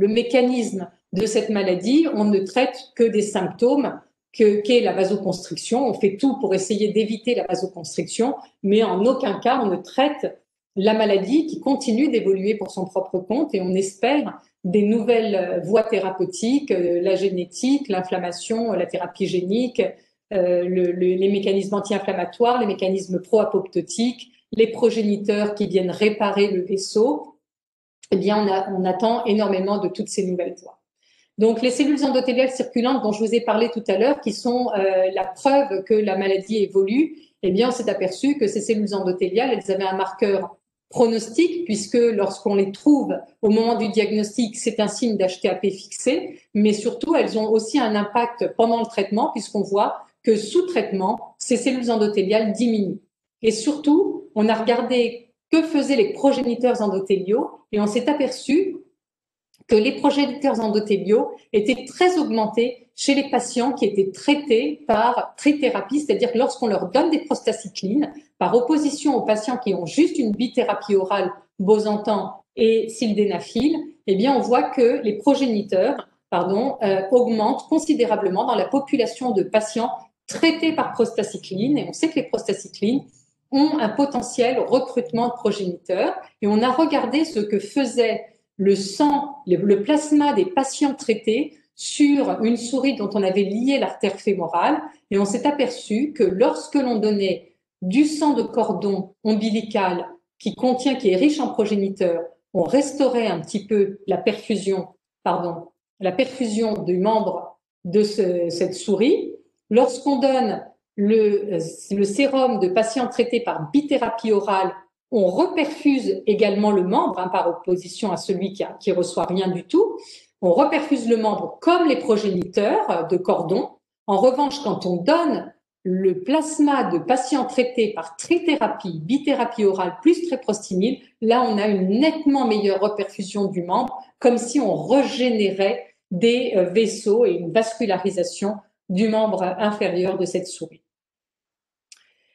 mécanisme de cette maladie, on ne traite que des symptômes qu'est la vasoconstriction. On fait tout pour essayer d'éviter la vasoconstriction, mais en aucun cas on ne traite la maladie qui continue d'évoluer pour son propre compte et on espère des nouvelles voies thérapeutiques, la génétique, l'inflammation, la thérapie génique, les mécanismes anti-inflammatoires, les mécanismes pro-apoptotiques, les progéniteurs qui viennent réparer le vaisseau. Eh bien, on attend énormément de toutes ces nouvelles voies. Donc, les cellules endothéliales circulantes dont je vous ai parlé tout à l'heure, qui sont la preuve que la maladie évolue, eh bien, on s'est aperçu que ces cellules endothéliales, elles avaient un marqueur pronostic, puisque lorsqu'on les trouve au moment du diagnostic, c'est un signe d'HTAP fixé, mais surtout, elles ont aussi un impact pendant le traitement, puisqu'on voit que sous traitement, ces cellules endothéliales diminuent. Et surtout, on a regardé que faisaient les progéniteurs endothéliaux et on s'est aperçu que les progéniteurs endothéliaux étaient très augmentés chez les patients qui étaient traités par trithérapie, c'est-à-dire que lorsqu'on leur donne des prostacyclines, par opposition aux patients qui ont juste une bithérapie orale, Bosantan et sildenafil, eh bien on voit que les progéniteurs augmentent considérablement dans la population de patients traités par prostacycline. Et on sait que les prostacyclines ont un potentiel recrutement de progéniteurs. Et on a regardé ce que faisait le sang, le plasma des patients traités sur une souris dont on avait lié l'artère fémorale et on s'est aperçu que lorsque l'on donnait du sang de cordon ombilical qui est riche en progéniteurs, on restaurait un petit peu la perfusion du membre de cette souris. Lorsqu'on donne le sérum de patients traités par bithérapie orale, on reperfuse également le membre, par opposition à celui qui reçoit rien du tout. On reperfuse le membre comme les progéniteurs de cordon. En revanche, quand on donne le plasma de patients traités par trithérapie, bithérapie orale plus treprostinil, là, on a une nettement meilleure reperfusion du membre, comme si on régénérait des vaisseaux et une vascularisation du membre inférieur de cette souris.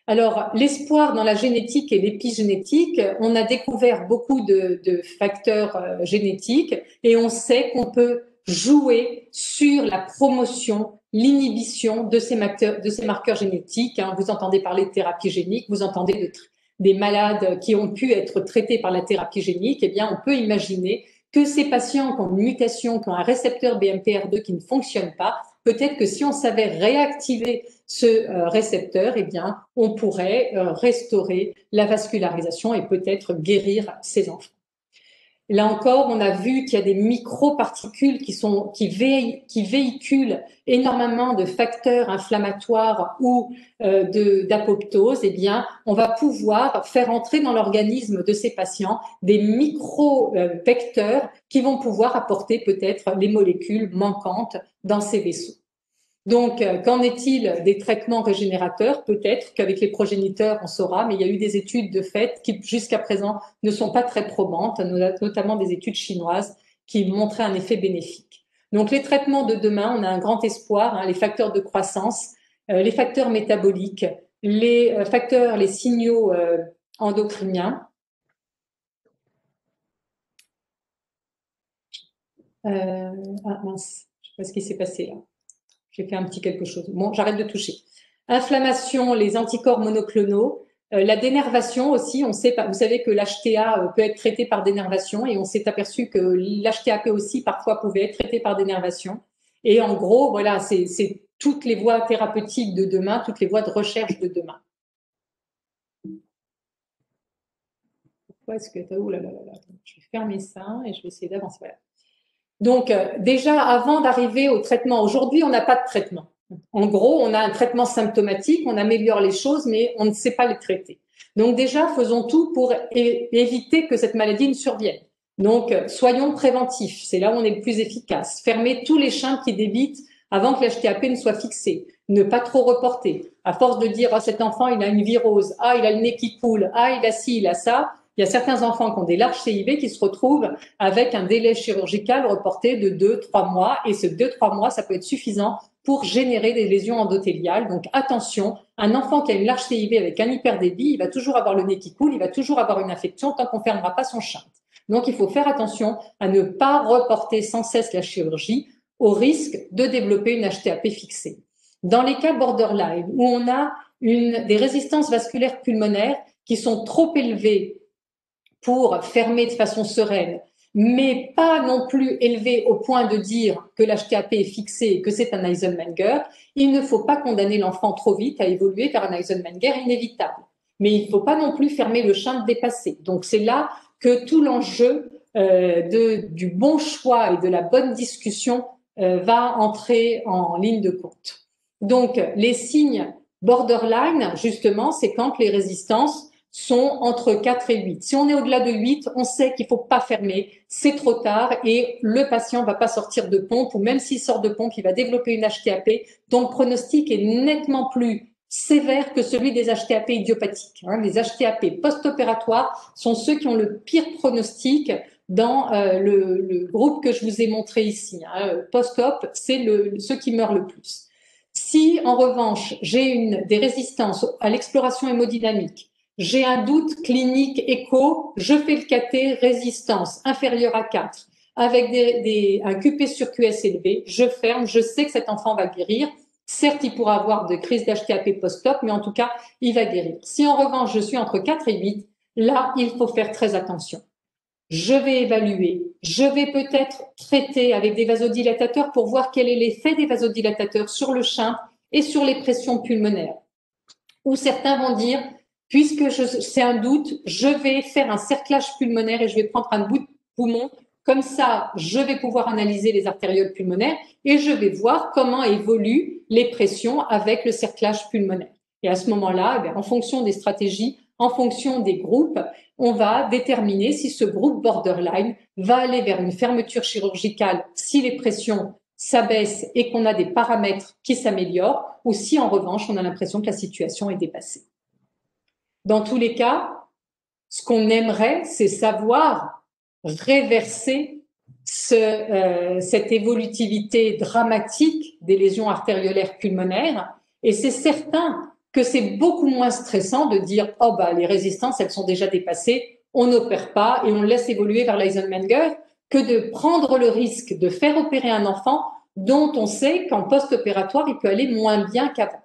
Alors, l'espoir dans la génétique et l'épigénétique, on a découvert beaucoup de facteurs génétiques et on sait qu'on peut jouer sur la promotion, l'inhibition de ces marqueurs génétiques. Hein. Vous entendez parler de thérapie génique, vous entendez des malades qui ont pu être traités par la thérapie génique. Eh bien, on peut imaginer que ces patients qui ont une mutation, qui ont un récepteur BMPR2 qui ne fonctionne pas, peut-être que si on savait réactiver ce récepteur, eh bien, on pourrait restaurer la vascularisation et peut-être guérir ces enfants. Là encore, on a vu qu'il y a des microparticules qui véhiculent énormément de facteurs inflammatoires ou d'apoptose. Eh bien, on va pouvoir faire entrer dans l'organisme de ces patients des micro-vecteurs qui vont pouvoir apporter peut-être les molécules manquantes dans ces vaisseaux. Donc, qu'en est-il des traitements régénérateurs? Peut-être qu'avec les progéniteurs, on saura, mais il y a eu des études de fait qui, jusqu'à présent, ne sont pas très probantes, notamment des études chinoises qui montraient un effet bénéfique. Donc, les traitements de demain, on a un grand espoir, hein, les facteurs de croissance, les facteurs métaboliques, les facteurs, les signaux endocriniens. Ah mince, je sais pas ce qui s'est passé là. J'ai fait un petit quelque chose. Bon, j'arrête de toucher. Inflammation, les anticorps monoclonaux, la dénervation aussi. On sait, vous savez que l'HTA peut être traité par dénervation et on s'est aperçu que l'HTAP aussi parfois pouvait être traité par dénervation. Et en gros, voilà, c'est toutes les voies thérapeutiques de demain, toutes les voies de recherche de demain. Pourquoi est-ce que oh là là là là, je vais fermer ça et je vais essayer d'avancer. Voilà. Donc, déjà, avant d'arriver au traitement, aujourd'hui, on n'a pas de traitement. En gros, on a un traitement symptomatique, on améliore les choses, mais on ne sait pas les traiter. Donc, déjà, faisons tout pour éviter que cette maladie ne survienne. Donc, soyons préventifs, c'est là où on est le plus efficace. Fermer tous les chimps qui débitent avant que l'HTAP ne soit fixé. Ne pas trop reporter. À force de dire, oh, cet enfant, il a une virose, ah, il a le nez qui coule, ah, il a ci, il a ça. Il y a certains enfants qui ont des larges CIV qui se retrouvent avec un délai chirurgical reporté de 2-3 mois. Et ce 2-3 mois, ça peut être suffisant pour générer des lésions endothéliales. Donc attention, un enfant qui a une large CIV avec un hyperdébit, il va toujours avoir le nez qui coule, il va toujours avoir une infection tant qu'on ne fermera pas son shunt. Donc il faut faire attention à ne pas reporter sans cesse la chirurgie au risque de développer une HTAP fixée. Dans les cas borderline, où on a des résistances vasculaires pulmonaires qui sont trop élevées pour fermer de façon sereine, mais pas non plus élevé au point de dire que l'HTAP est fixé et que c'est un Eisenmenger, il ne faut pas condamner l'enfant trop vite à évoluer vers un Eisenmenger inévitable. Mais il ne faut pas non plus fermer le champ de dépassé. Donc c'est là que tout l'enjeu du bon choix et de la bonne discussion va entrer en ligne de compte. Donc les signes borderline, justement, c'est quand les résistances sont entre 4 et 8. Si on est au-delà de 8, on sait qu'il ne faut pas fermer, c'est trop tard et le patient ne va pas sortir de pompe ou même s'il sort de pompe, il va développer une HTAP dont le pronostic est nettement plus sévère que celui des HTAP idiopathiques. Les HTAP post-opératoires sont ceux qui ont le pire pronostic dans le groupe que je vous ai montré ici. Post-op, c'est ceux qui meurent le plus. Si, en revanche, j'ai des résistances à l'exploration hémodynamique, j'ai un doute clinique écho, je fais le KT, résistance inférieure à 4, avec un QP sur QS élevé, je ferme, je sais que cet enfant va guérir. Certes, il pourra avoir de crises d'HTAP post-op, mais en tout cas, il va guérir. Si en revanche, je suis entre 4 et 8, là, il faut faire très attention. Je vais évaluer, je vais peut-être traiter avec des vasodilatateurs pour voir quel est l'effet des vasodilatateurs sur le shunt et sur les pressions pulmonaires. Ou certains vont dire, puisque c'est un doute, je vais faire un cerclage pulmonaire et je vais prendre un bout de poumon. Comme ça, je vais pouvoir analyser les artérioles pulmonaires et je vais voir comment évoluent les pressions avec le cerclage pulmonaire. Et à ce moment-là, en fonction des stratégies, en fonction des groupes, on va déterminer si ce groupe borderline va aller vers une fermeture chirurgicale si les pressions s'abaissent et qu'on a des paramètres qui s'améliorent, ou si en revanche on a l'impression que la situation est dépassée. Dans tous les cas, ce qu'on aimerait, c'est savoir réverser cette évolutivité dramatique des lésions artériolaires pulmonaires. Et c'est certain que c'est beaucoup moins stressant de dire « Oh bah les résistances, elles sont déjà dépassées, on n'opère pas et on laisse évoluer vers l'Eisenmenger » que de prendre le risque de faire opérer un enfant dont on sait qu'en post-opératoire, il peut aller moins bien qu'avant.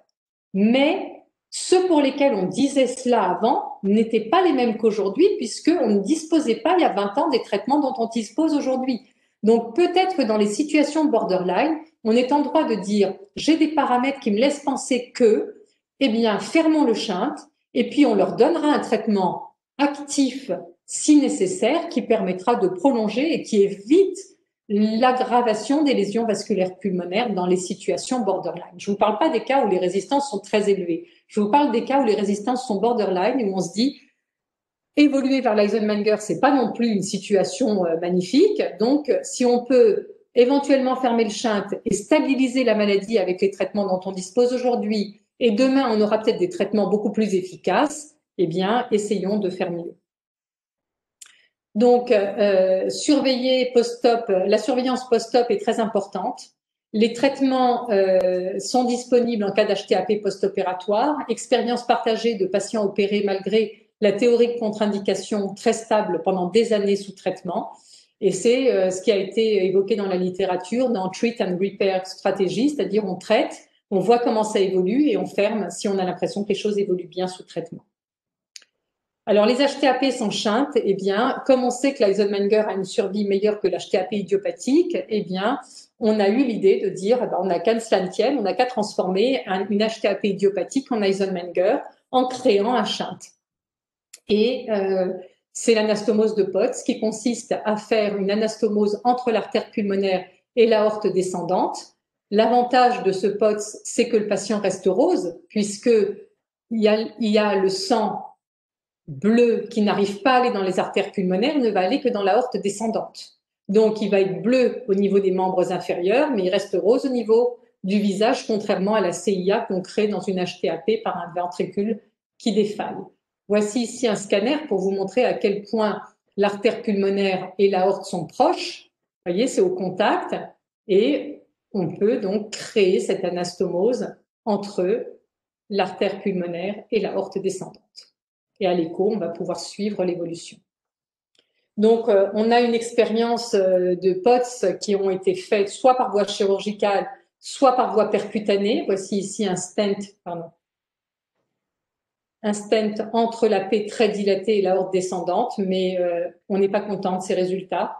Mais ceux pour lesquels on disait cela avant n'étaient pas les mêmes qu'aujourd'hui, puisqu'on ne disposait pas il y a 20 ans des traitements dont on dispose aujourd'hui. Donc peut-être que dans les situations borderline, on est en droit de dire j'ai des paramètres qui me laissent penser que, eh bien, fermons le shunt, et puis on leur donnera un traitement actif si nécessaire qui permettra de prolonger et qui évite l'aggravation des lésions vasculaires pulmonaires dans les situations borderline. Je ne vous parle pas des cas où les résistances sont très élevées. Je vous parle des cas où les résistances sont borderline et où on se dit évoluer vers l'Eisenmenger, c'est pas non plus une situation magnifique. Donc, si on peut éventuellement fermer le shunt et stabiliser la maladie avec les traitements dont on dispose aujourd'hui, et demain on aura peut-être des traitements beaucoup plus efficaces, eh bien, essayons de faire mieux. Donc, surveiller post-op, la surveillance post-op est très importante. Les traitements sont disponibles en cas d'HTAP post-opératoire, expérience partagée de patients opérés malgré la théorique contre-indication très stable pendant des années sous traitement. Et c'est ce qui a été évoqué dans la littérature, dans Treat and Repair Strategy, c'est-à-dire on traite, on voit comment ça évolue et on ferme si on a l'impression que les choses évoluent bien sous traitement. Alors, les HTAP sans shunt, eh bien, comme on sait que l'Eisenmenger a une survie meilleure que l'HTAP idiopathique, eh bien, on a eu l'idée de dire, eh ben, on n'a qu'à cela ne tienne, on n'a qu'à transformer une HTAP idiopathique en Eisenmenger en créant un shunt. Et c'est l'anastomose de Potts qui consiste à faire une anastomose entre l'artère pulmonaire et l'aorte descendante. L'avantage de ce Potts, c'est que le patient reste rose, puisque il y a le sang bleu qui n'arrive pas à aller dans les artères pulmonaires ne va aller que dans l'aorte descendante. Donc, il va être bleu au niveau des membres inférieurs, mais il reste rose au niveau du visage, contrairement à la CIA qu'on crée dans une HTAP par un ventricule qui défaille. Voici ici un scanner pour vous montrer à quel point l'artère pulmonaire et l'aorte sont proches. Vous voyez, c'est au contact et on peut donc créer cette anastomose entre l'artère pulmonaire et l'aorte descendante. Et à l'écho, on va pouvoir suivre l'évolution. Donc, on a une expérience de POTS qui ont été faites soit par voie chirurgicale, soit par voie percutanée. Voici ici un stent, un stent entre la paix très dilatée et l'aorte descendante, mais on n'est pas content de ces résultats.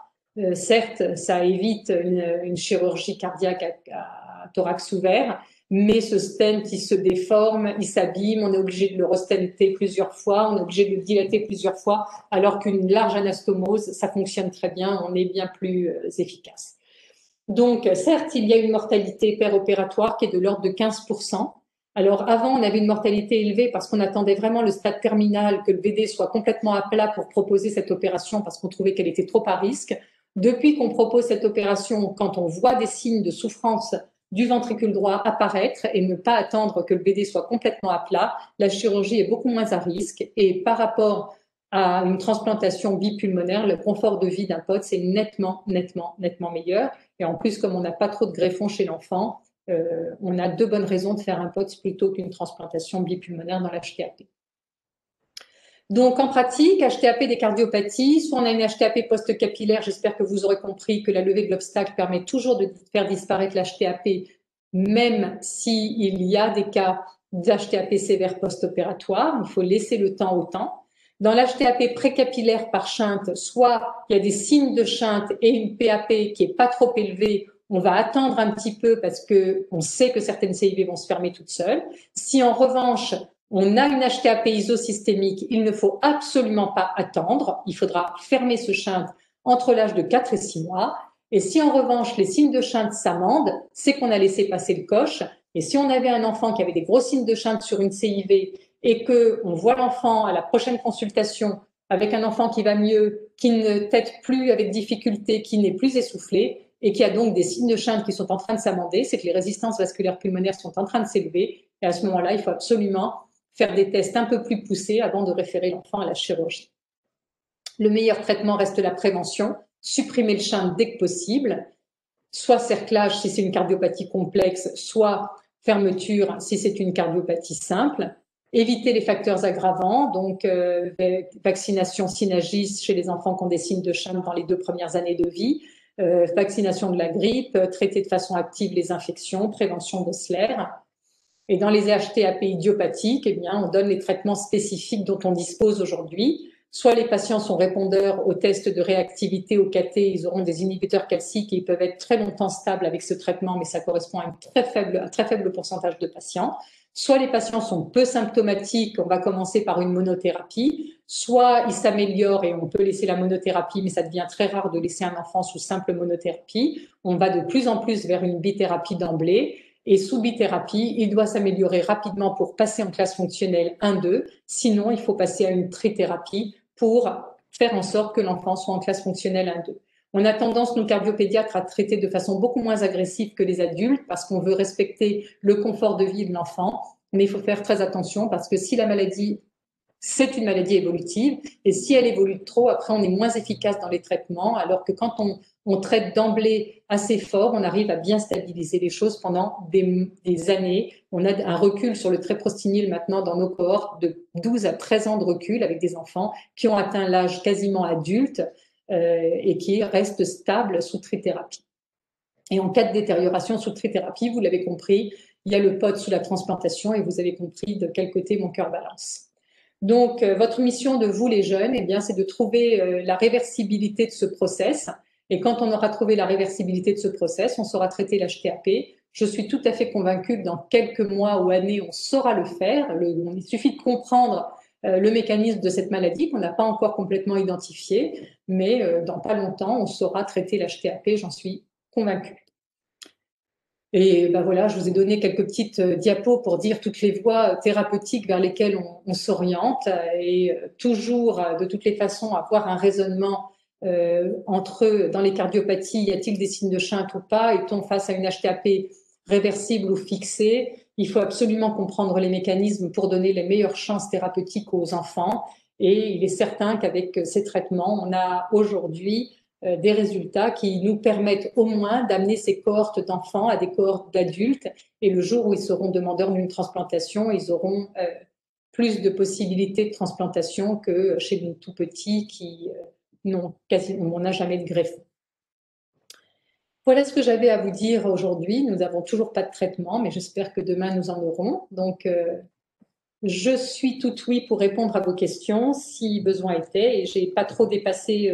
Certes, ça évite une chirurgie cardiaque à thorax ouvert, mais ce stent, il se déforme, il s'abîme, on est obligé de le restenter plusieurs fois, on est obligé de le dilater plusieurs fois, alors qu'une large anastomose, ça fonctionne très bien, on est bien plus efficace. Donc, certes, il y a une mortalité péropératoire qui est de l'ordre de 15%. Alors, avant, on avait une mortalité élevée parce qu'on attendait vraiment le stade terminal, que le VD soit complètement à plat pour proposer cette opération parce qu'on trouvait qu'elle était trop à risque. Depuis qu'on propose cette opération, quand on voit des signes de souffrance du ventricule droit apparaître et ne pas attendre que le BD soit complètement à plat, la chirurgie est beaucoup moins à risque et par rapport à une transplantation bipulmonaire, le confort de vie d'un POTS c'est nettement meilleur. Et en plus, comme on n'a pas trop de greffons chez l'enfant, on a de bonnes raisons de faire un POTS plutôt qu'une transplantation bipulmonaire dans l'HTAP. Donc, en pratique, HTAP des cardiopathies, soit on a une HTAP post-capillaire, j'espère que vous aurez compris que la levée de l'obstacle permet toujours de faire disparaître l'HTAP, même s'il y a des cas d'HTAP sévère post-opératoire, il faut laisser le temps au temps. Dans l'HTAP précapillaire par shunt, soit il y a des signes de shunt et une PAP qui est pas trop élevée, on va attendre un petit peu parce que on sait que certaines CIV vont se fermer toutes seules. Si en revanche, on a une HTAP isosystémique, il ne faut absolument pas attendre. Il faudra fermer ce shunt entre l'âge de 4 et 6 mois. Et si en revanche, les signes de shunt s'amendent, c'est qu'on a laissé passer le coche. Et si on avait un enfant qui avait des gros signes de shunt sur une CIV et qu'on voit l'enfant à la prochaine consultation avec un enfant qui va mieux, qui ne tète plus avec difficulté, qui n'est plus essoufflé et qui a donc des signes de shunt qui sont en train de s'amender, c'est que les résistances vasculaires pulmonaires sont en train de s'élever. Et à ce moment-là, il faut absolument faire des tests un peu plus poussés avant de référer l'enfant à la chirurgie. Le meilleur traitement reste la prévention, supprimer le shunt dès que possible, soit cerclage si c'est une cardiopathie complexe, soit fermeture si c'est une cardiopathie simple. Éviter les facteurs aggravants, donc vaccination Synagis chez les enfants qui ont des signes de Chamme dans les 2 premières années de vie, vaccination de la grippe, traiter de façon active les infections, prévention de SLER. Et dans les HTAP idiopathiques, eh bien, on donne les traitements spécifiques dont on dispose aujourd'hui. Soit les patients sont répondeurs aux tests de réactivité au KT, ils auront des inhibiteurs calciques et ils peuvent être très longtemps stables avec ce traitement, mais ça correspond à un très faible pourcentage de patients. Soit les patients sont peu symptomatiques, on va commencer par une monothérapie, soit ils s'améliorent et on peut laisser la monothérapie, mais ça devient très rare de laisser un enfant sous simple monothérapie. On va de plus en plus vers une bithérapie d'emblée. Et sous bithérapie, il doit s'améliorer rapidement pour passer en classe fonctionnelle 1-2. Sinon, il faut passer à une trithérapie pour faire en sorte que l'enfant soit en classe fonctionnelle 1-2. On a tendance, nous cardiopédiatres, à traiter de façon beaucoup moins agressive que les adultes parce qu'on veut respecter le confort de vie de l'enfant. Mais il faut faire très attention parce que si la maladie, c'est une maladie évolutive et si elle évolue trop, après, on est moins efficace dans les traitements alors que quand on traite d'emblée assez fort, on arrive à bien stabiliser les choses pendant des années. On a un recul sur le tréprostinil maintenant dans nos cohortes de 12 à 13 ans de recul avec des enfants qui ont atteint l'âge quasiment adulte et qui restent stables sous trithérapie. Et en cas de détérioration sous trithérapie, vous l'avez compris, il y a le POD sous la transplantation et vous avez compris de quel côté mon cœur balance. Donc, votre mission de vous les jeunes, eh bien, c'est de trouver la réversibilité de ce process. Et quand on aura trouvé la réversibilité de ce process, on saura traiter l'HTAP. Je suis tout à fait convaincue que dans quelques mois ou années, on saura le faire. Il suffit de comprendre le mécanisme de cette maladie qu'on n'a pas encore complètement identifié, mais dans pas longtemps, on saura traiter l'HTAP, j'en suis convaincue. Et ben voilà, je vous ai donné quelques petites diapos pour dire toutes les voies thérapeutiques vers lesquelles on s'oriente et toujours, de toutes les façons, avoir un raisonnement entre dans les cardiopathies, y a-t-il des signes de Chainte ou pas? Est-on face à une HTAP réversible ou fixée? Il faut absolument comprendre les mécanismes pour donner les meilleures chances thérapeutiques aux enfants. Et il est certain qu'avec ces traitements, on a aujourd'hui des résultats qui nous permettent au moins d'amener ces cohortes d'enfants à des cohortes d'adultes. Et le jour où ils seront demandeurs d'une transplantation, ils auront plus de possibilités de transplantation que chez les tout petits qui on n'a jamais de greffon. Voilà ce que j'avais à vous dire aujourd'hui. Nous n'avons toujours pas de traitement, mais j'espère que demain nous en aurons. Donc, je suis tout oui pour répondre à vos questions si besoin était. Et j'ai pas trop dépassé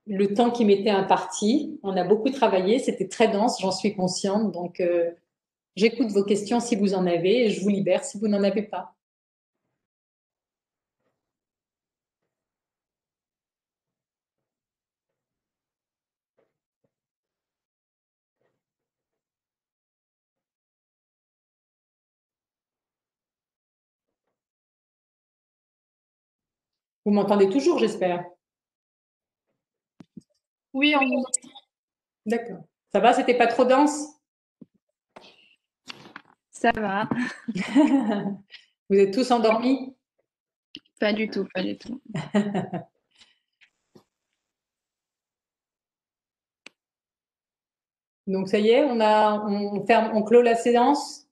le temps qui m'était imparti. On a beaucoup travaillé, c'était très dense, j'en suis consciente. Donc, j'écoute vos questions si vous en avez et je vous libère si vous n'en avez pas. Vous m'entendez toujours, j'espère? Oui, on vous entend. D'accord. Ça va, c'était pas trop dense? Ça va. Vous êtes tous endormis? Pas du tout, pas du tout. Donc ça y est, on clôt la séance.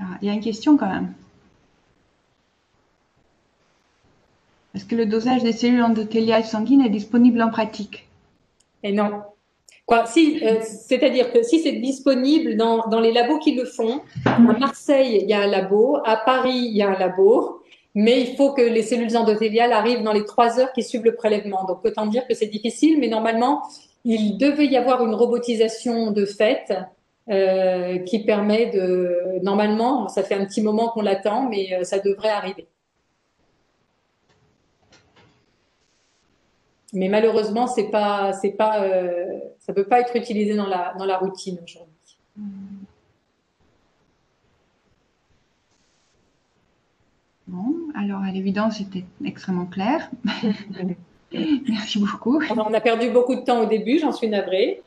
Ah, il y a une question quand même. Est-ce que le dosage des cellules endothéliales sanguines est disponible en pratique? Et non. Quoi, si, c'est-à-dire que si c'est disponible dans les labos qui le font, à Marseille, il y a un labo, à Paris, il y a un labo, mais il faut que les cellules endothéliales arrivent dans les 3 heures qui suivent le prélèvement. Donc, autant dire que c'est difficile, mais normalement, il devait y avoir une robotisation de fait qui permet de... Normalement, ça fait un petit moment qu'on l'attend, mais ça devrait arriver. Mais malheureusement, ça peut pas être utilisé dans la routine aujourd'hui. Bon, alors à l'évidence, c'était extrêmement clair. Merci beaucoup. On a perdu beaucoup de temps au début, j'en suis navrée.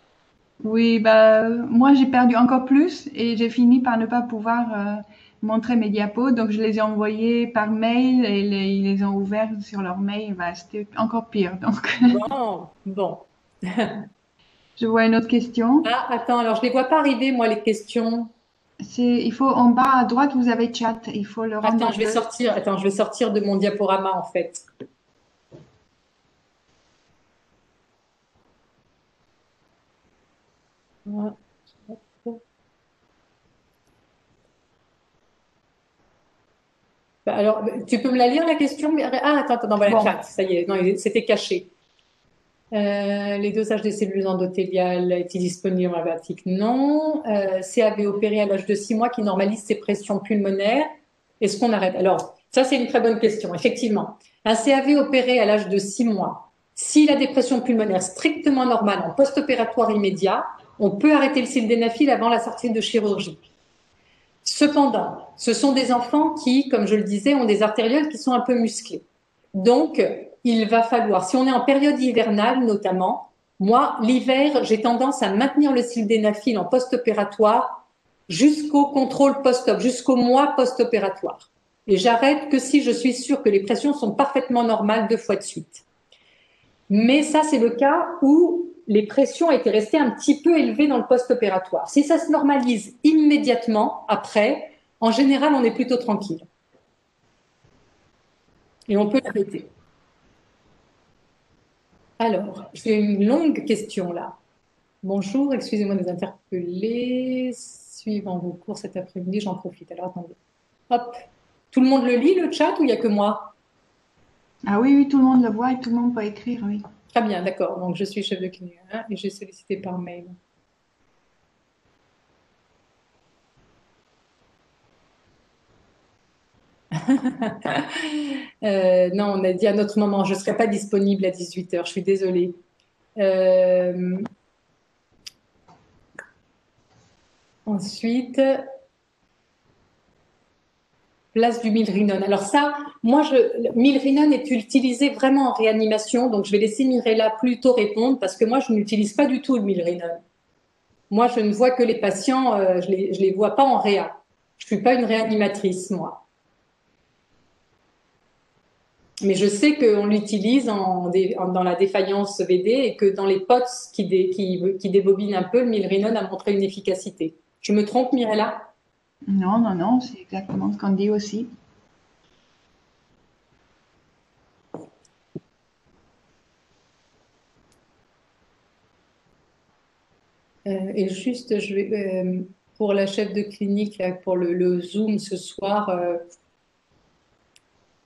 Oui, bah, moi j'ai perdu encore plus et j'ai fini par ne pas pouvoir montrer mes diapos. Donc je les ai envoyés par mail et ils les ont ouverts sur leur mail. Bah, c'était encore pire. Donc. Bon. Je vois une autre question. Ah, attends, alors je les vois pas arriver, moi, les questions. Il faut en bas à droite, vous avez chat. Il faut le rendre Attends, bleu. je vais sortir de mon diaporama, en fait. Voilà. Alors, tu peux me la lire, la question? Ah, attends, non, voilà, Bon, chat, ça y est, non, c'était caché. Les dosages des cellules endothéliales est-il disponible en pratique? Non. CAV opéré à l'âge de 6 mois qui normalise ses pressions pulmonaires. Est-ce qu'on arrête? Alors, ça, c'est une très bonne question, effectivement. Un CAV opéré à l'âge de 6 mois, s'il a des pressions pulmonaires strictement normales en post-opératoire immédiat, on peut arrêter le sildenafil avant la sortie de chirurgie. Cependant, ce sont des enfants qui, comme je le disais, ont des artérioles qui sont un peu musclées. Donc, il va falloir, si on est en période hivernale notamment, moi, l'hiver, j'ai tendance à maintenir le sildenafil en post-opératoire jusqu'au contrôle post-op, jusqu'au mois post-opératoire. Et j'arrête que si je suis sûre que les pressions sont parfaitement normales 2 fois de suite. Mais ça, c'est le cas où les pressions étaient restées un petit peu élevées dans le post-opératoire. Si ça se normalise immédiatement après, en général, on est plutôt tranquille. Et on peut l'arrêter. Alors, j'ai une longue question là. Bonjour, excusez-moi de vous interpeller. Suivant vos cours cet après-midi, j'en profite. Alors, attendez. Hop. Tout le monde le lit, le chat, ou il n'y a que moi? ah oui, oui, tout le monde le voit et tout le monde peut écrire, oui. Très bien, d'accord. Donc, je suis chef de clinique et j'ai sollicité par mail. Non, on a dit à notre moment, je ne serai pas disponible à 18 heures, je suis désolée. Ensuite, place du milrinone. Alors ça, milrinone est utilisé vraiment en réanimation, donc je vais laisser Mirella plutôt répondre parce que moi, je n'utilise pas du tout le milrinone. Moi, je ne vois que les patients, je les vois pas en réa. Je suis pas une réanimatrice, moi. Mais je sais qu'on l'utilise dans la défaillance VD et que dans les POTS qui débobinent un peu, le milrinone a montré une efficacité. Je me trompe, Mirella? Non, non, non, c'est exactement ce qu'on dit aussi. Et juste, pour la chef de clinique, là, pour le Zoom ce soir,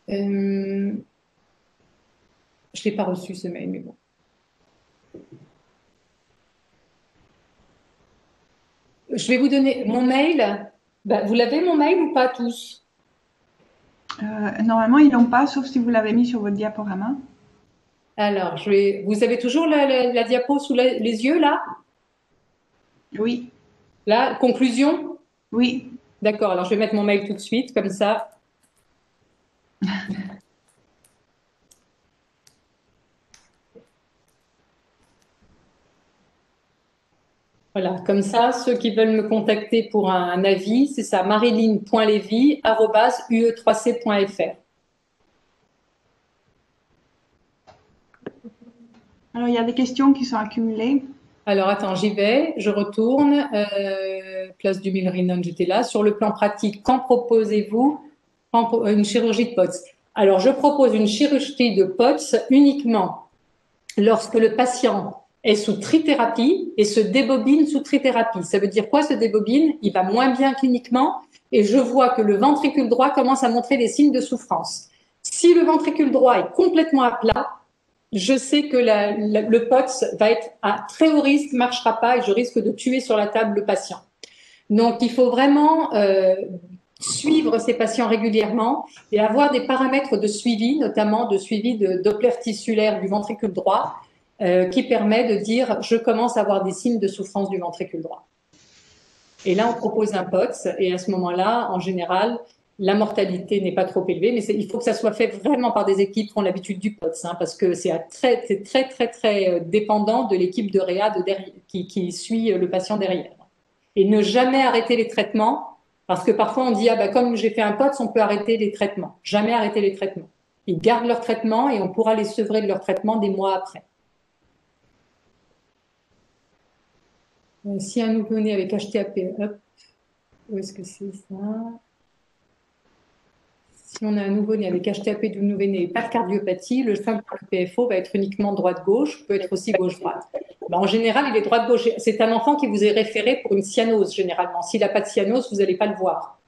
je l'ai pas reçu ce mail, mais bon. Je vais vous donner mon mail. Ben, vous l'avez mon mail ou pas tous? Normalement, ils l'ont pas, sauf si vous l'avez mis sur votre diaporama. Alors, vous avez toujours la diapo sous les yeux là? Oui, Là, conclusion? oui. D'accord, alors je vais mettre mon mail tout de suite, comme ça. Voilà, comme ça, ceux qui veulent me contacter pour un avis, c'est ça, marilyn.levy@ue3c.fr. Alors, il y a des questions qui sont accumulées. Alors, attends, j'y vais, je retourne. Place du Milrinone, j'étais là. Sur le plan pratique, quand proposez-vous une chirurgie de POTS? Alors, je propose une chirurgie de POTS uniquement lorsque le patient est sous trithérapie et se débobine sous trithérapie. Ça veut dire quoi, se débobine? Il va moins bien cliniquement et je vois que le ventricule droit commence à montrer des signes de souffrance. Si le ventricule droit est complètement à plat, je sais que le POTS va être à très haut risque, ne marchera pas et je risque de tuer sur la table le patient. Donc, il faut vraiment suivre ces patients régulièrement et avoir des paramètres de suivi, notamment de suivi de Doppler tissulaire du ventricule droit, qui permet de dire je commence à avoir des signes de souffrance du ventricule droit. Et là, on propose un POTS et à ce moment-là, en général, la mortalité n'est pas trop élevée, mais il faut que ça soit fait vraiment par des équipes qui ont l'habitude du POTS, hein, parce que c'est très dépendant de l'équipe de réa qui suit le patient derrière. Et ne jamais arrêter les traitements, parce que parfois on dit ah bah comme j'ai fait un POTS, on peut arrêter les traitements. Jamais arrêter les traitements. Ils gardent leur traitement et on pourra les sevrer de leur traitement des mois après. Si un nouveau-né avec HTAP, hop, où est-ce que c'est ça? Si on a un nouveau-né avec HTAP du nouveau-né et pas de cardiopathie, le sein pour le PFO va être uniquement droite-gauche, peut être aussi gauche-droite. En général, il est droite-gauche. C'est un enfant qui vous est référé pour une cyanose, généralement. S'il n'a pas de cyanose, vous n'allez pas le voir.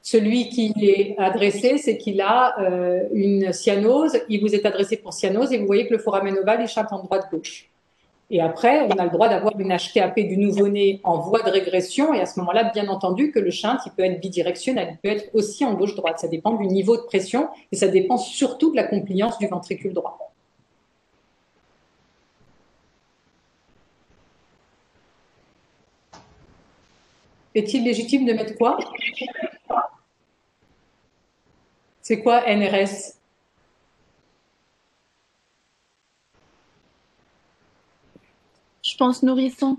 Celui qui est adressé, c'est qu'il a une cyanose, il vous est adressé pour cyanose et vous voyez que le foramen ovale, il chante en droite-gauche. Et après, on a le droit d'avoir une HTAP du nouveau-né en voie de régression. Et à ce moment-là, bien entendu, que le shunt, il peut être bidirectionnel, il peut être aussi en gauche-droite. Ça dépend du niveau de pression et ça dépend surtout de la compliance du ventricule droit. Est-il légitime de mettre quoi? C'est quoi NRS? Je pense nourrisson.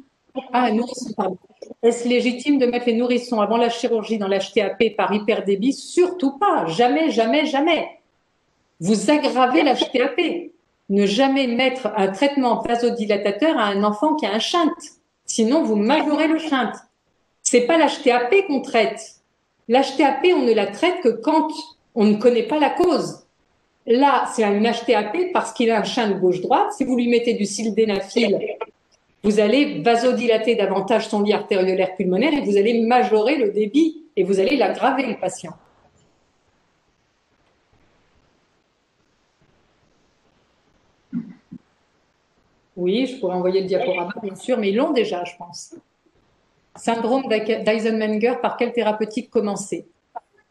Ah, nourrisson, pardon. Est-ce légitime de mettre les nourrissons avant la chirurgie dans l'HTAP par hyperdébit? Surtout pas. Jamais, jamais, jamais. Vous aggravez l'HTAP. Ne jamais mettre un traitement vasodilatateur à un enfant qui a un shunt. Sinon, vous majorez le shunt. C'est pas l'HTAP qu'on traite. L'HTAP, on ne la traite que quand on ne connaît pas la cause. Là, c'est une HTAP parce qu'il a un shunt gauche-droite. Si vous lui mettez du sildenafil, vous allez vasodilater davantage son lit artériolaire pulmonaire et vous allez majorer le débit et vous allez l'aggraver, le patient. Oui, je pourrais envoyer le diaporama, bien sûr, mais ils l'ont déjà, je pense. Syndrome d'Eisenmenger, par quelle thérapeutique commencer?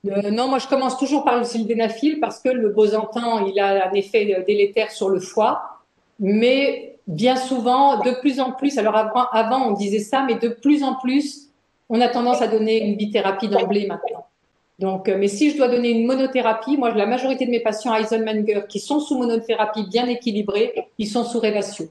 Non, moi je commence toujours par le sildenafil parce que le bosentan, il a un effet délétère sur le foie, mais bien souvent, de plus en plus, alors avant on disait ça, mais de plus en plus, on a tendance à donner une bithérapie d'emblée maintenant. Donc, mais si je dois donner une monothérapie, moi la majorité de mes patients Eisenmenger qui sont sous monothérapie bien équilibrée, ils sont sous Revatio.